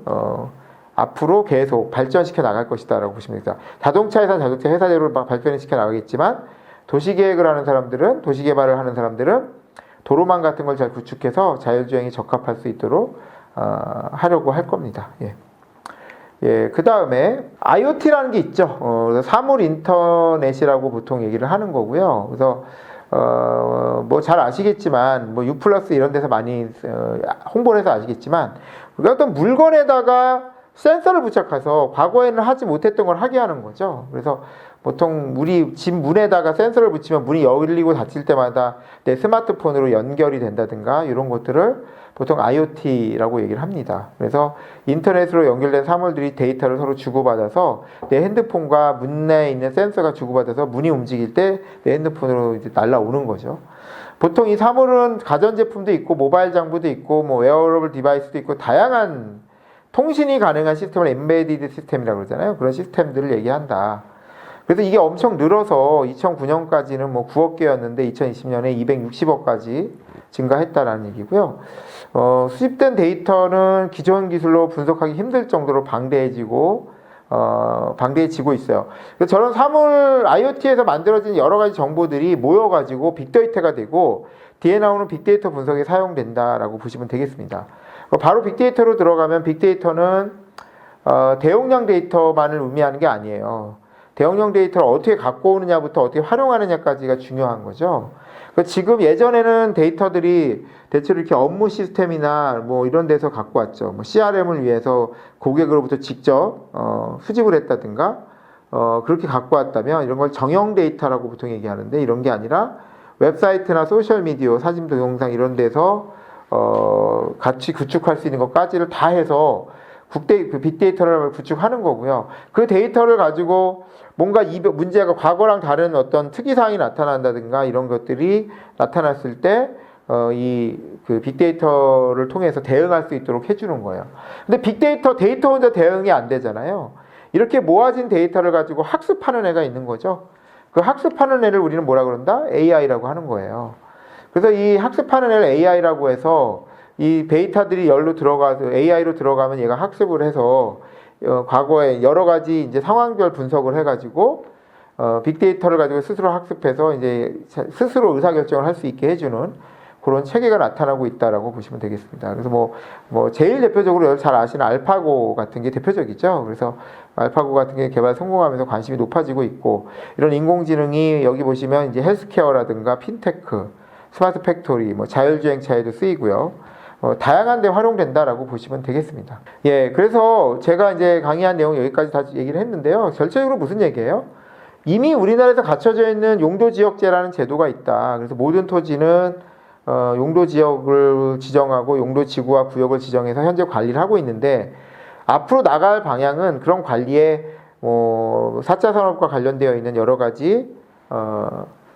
앞으로 계속 발전시켜 나갈 것이다 라고 보시면 됩니다. 자동차 회사대로 막 발전을 시켜 나가겠지만 도시계획을 하는 사람들은 도시개발을 하는 사람들은 도로망 같은 걸 잘 구축해서 자율주행이 적합할 수 있도록 하려고 할 겁니다. 예, 그 다음에 IoT라는 게 있죠. 사물 인터넷이라고 보통 얘기를 하는 거고요. 그래서 뭐 잘 아시겠지만 뭐 U+ 이런 데서 많이 홍보를 해서 아시겠지만 어떤 물건에다가 센서를 부착해서 과거에는 하지 못했던 걸 하게 하는 거죠. 그래서 보통 우리 집 문에다가 센서를 붙이면 문이 열리고 닫힐 때마다 내 스마트폰으로 연결이 된다든가 이런 것들을 보통 IoT라고 얘기를 합니다. 그래서 인터넷으로 연결된 사물들이 데이터를 서로 주고받아서 내 핸드폰과 문 내에 있는 센서가 주고받아서 문이 움직일 때 내 핸드폰으로 이제 날아오는 거죠. 보통 이 사물은 가전제품도 있고 모바일 장부도 있고 뭐 웨어러블 디바이스도 있고 다양한 통신이 가능한 시스템을 엠베디드 시스템이라고 그러잖아요. 그런 시스템들을 얘기한다. 그래서 이게 엄청 늘어서 2009년까지는 뭐 9억 개였는데 2020년에 260억까지 증가했다라는 얘기고요. 수집된 데이터는 기존 기술로 분석하기 힘들 정도로 방대해지고 있어요. 그래서 저런 사물 IoT에서 만들어진 여러 가지 정보들이 모여가지고 빅데이터가 되고 뒤에 나오는 빅데이터 분석에 사용된다라고 보시면 되겠습니다. 바로 빅데이터로 들어가면 빅데이터는 대용량 데이터만을 의미하는 게 아니에요. 대용량 데이터를 어떻게 갖고 오느냐부터 어떻게 활용하느냐까지가 중요한 거죠. 지금 예전에는 데이터들이 대체로 이렇게 업무 시스템이나 뭐 이런 데서 갖고 왔죠. 뭐 CRM을 위해서 고객으로부터 직접 수집을 했다든가 그렇게 갖고 왔다면 이런 걸 정형 데이터라고 보통 얘기하는데 이런 게 아니라 웹사이트나 소셜미디어, 사진, 동영상 이런 데서 같이 구축할 수 있는 것까지를 다 해서 빅데이터를 구축하는 거고요. 그 데이터를 가지고 뭔가 문제가 과거랑 다른 어떤 특이사항이 나타난다든가 이런 것들이 나타났을 때 그 빅데이터를 통해서 대응할 수 있도록 해주는 거예요. 근데 데이터 혼자 대응이 안 되잖아요. 이렇게 모아진 데이터를 가지고 학습하는 애가 있는 거죠. 그 학습하는 애를 우리는 뭐라 그런다? AI라고 하는 거예요. 그래서 이 학습하는 애를 AI라고 해서 이 데이터들이 열로 들어가서 AI로 들어가면 얘가 학습을 해서 과거에 여러 가지 이제 상황별 분석을 해가지고 빅데이터를 가지고 스스로 학습해서 이제 스스로 의사결정을 할 수 있게 해주는 그런 체계가 나타나고 있다라고 보시면 되겠습니다. 그래서 뭐 제일 대표적으로 잘 아시는 알파고 같은 게 대표적이죠. 그래서 알파고 같은 게 개발 성공하면서 관심이 높아지고 있고 이런 인공지능이 여기 보시면 이제 헬스케어라든가 핀테크, 스마트 팩토리, 뭐 자율주행차에도 쓰이고요. 다양한 데 활용된다라고 보시면 되겠습니다. 예, 그래서 제가 이제 강의한 내용 여기까지 다 얘기를 했는데요. 전체적으로 무슨 얘기예요? 이미 우리나라에서 갖춰져 있는 용도지역제라는 제도가 있다. 그래서 모든 토지는 용도지역을 지정하고 용도지구와 구역을 지정해서 현재 관리를 하고 있는데 앞으로 나갈 방향은 그런 관리에 4차 산업과 관련되어 있는 여러 가지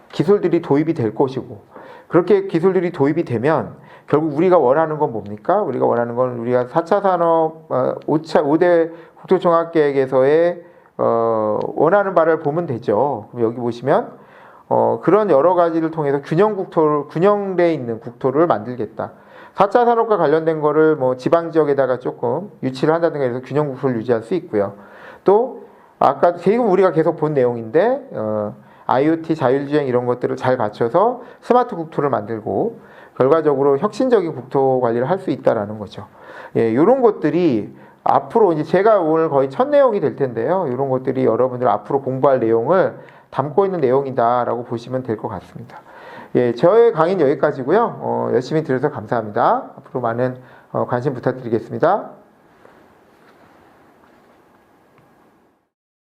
기술들이 도입이 될 것이고 그렇게 기술들이 도입이 되면 결국 우리가 원하는 건 뭡니까? 우리가 원하는 건 우리가 4차 산업 5대 국토종합계획에서의 원하는 바를 보면 되죠. 그럼 여기 보시면 그런 여러 가지를 통해서 균형되어 있는 국토를 만들겠다. 4차 산업과 관련된 거를 뭐 지방 지역에다가 조금 유치를 한다든가 해서 균형 국토를 유지할 수 있고요. 또 아까 지금 우리가 계속 본 내용인데 IoT, 자율주행 이런 것들을 잘 갖춰서 스마트 국토를 만들고 결과적으로 혁신적인 국토 관리를 할 수 있다라는 거죠. 예, 이런 것들이 앞으로 이제 제가 오늘 거의 첫 내용이 될 텐데요. 이런 것들이 여러분들 앞으로 공부할 내용을 담고 있는 내용이다라고 보시면 될 것 같습니다. 예, 저의 강의는 여기까지고요. 열심히 들어서 감사합니다. 앞으로 많은 관심 부탁드리겠습니다.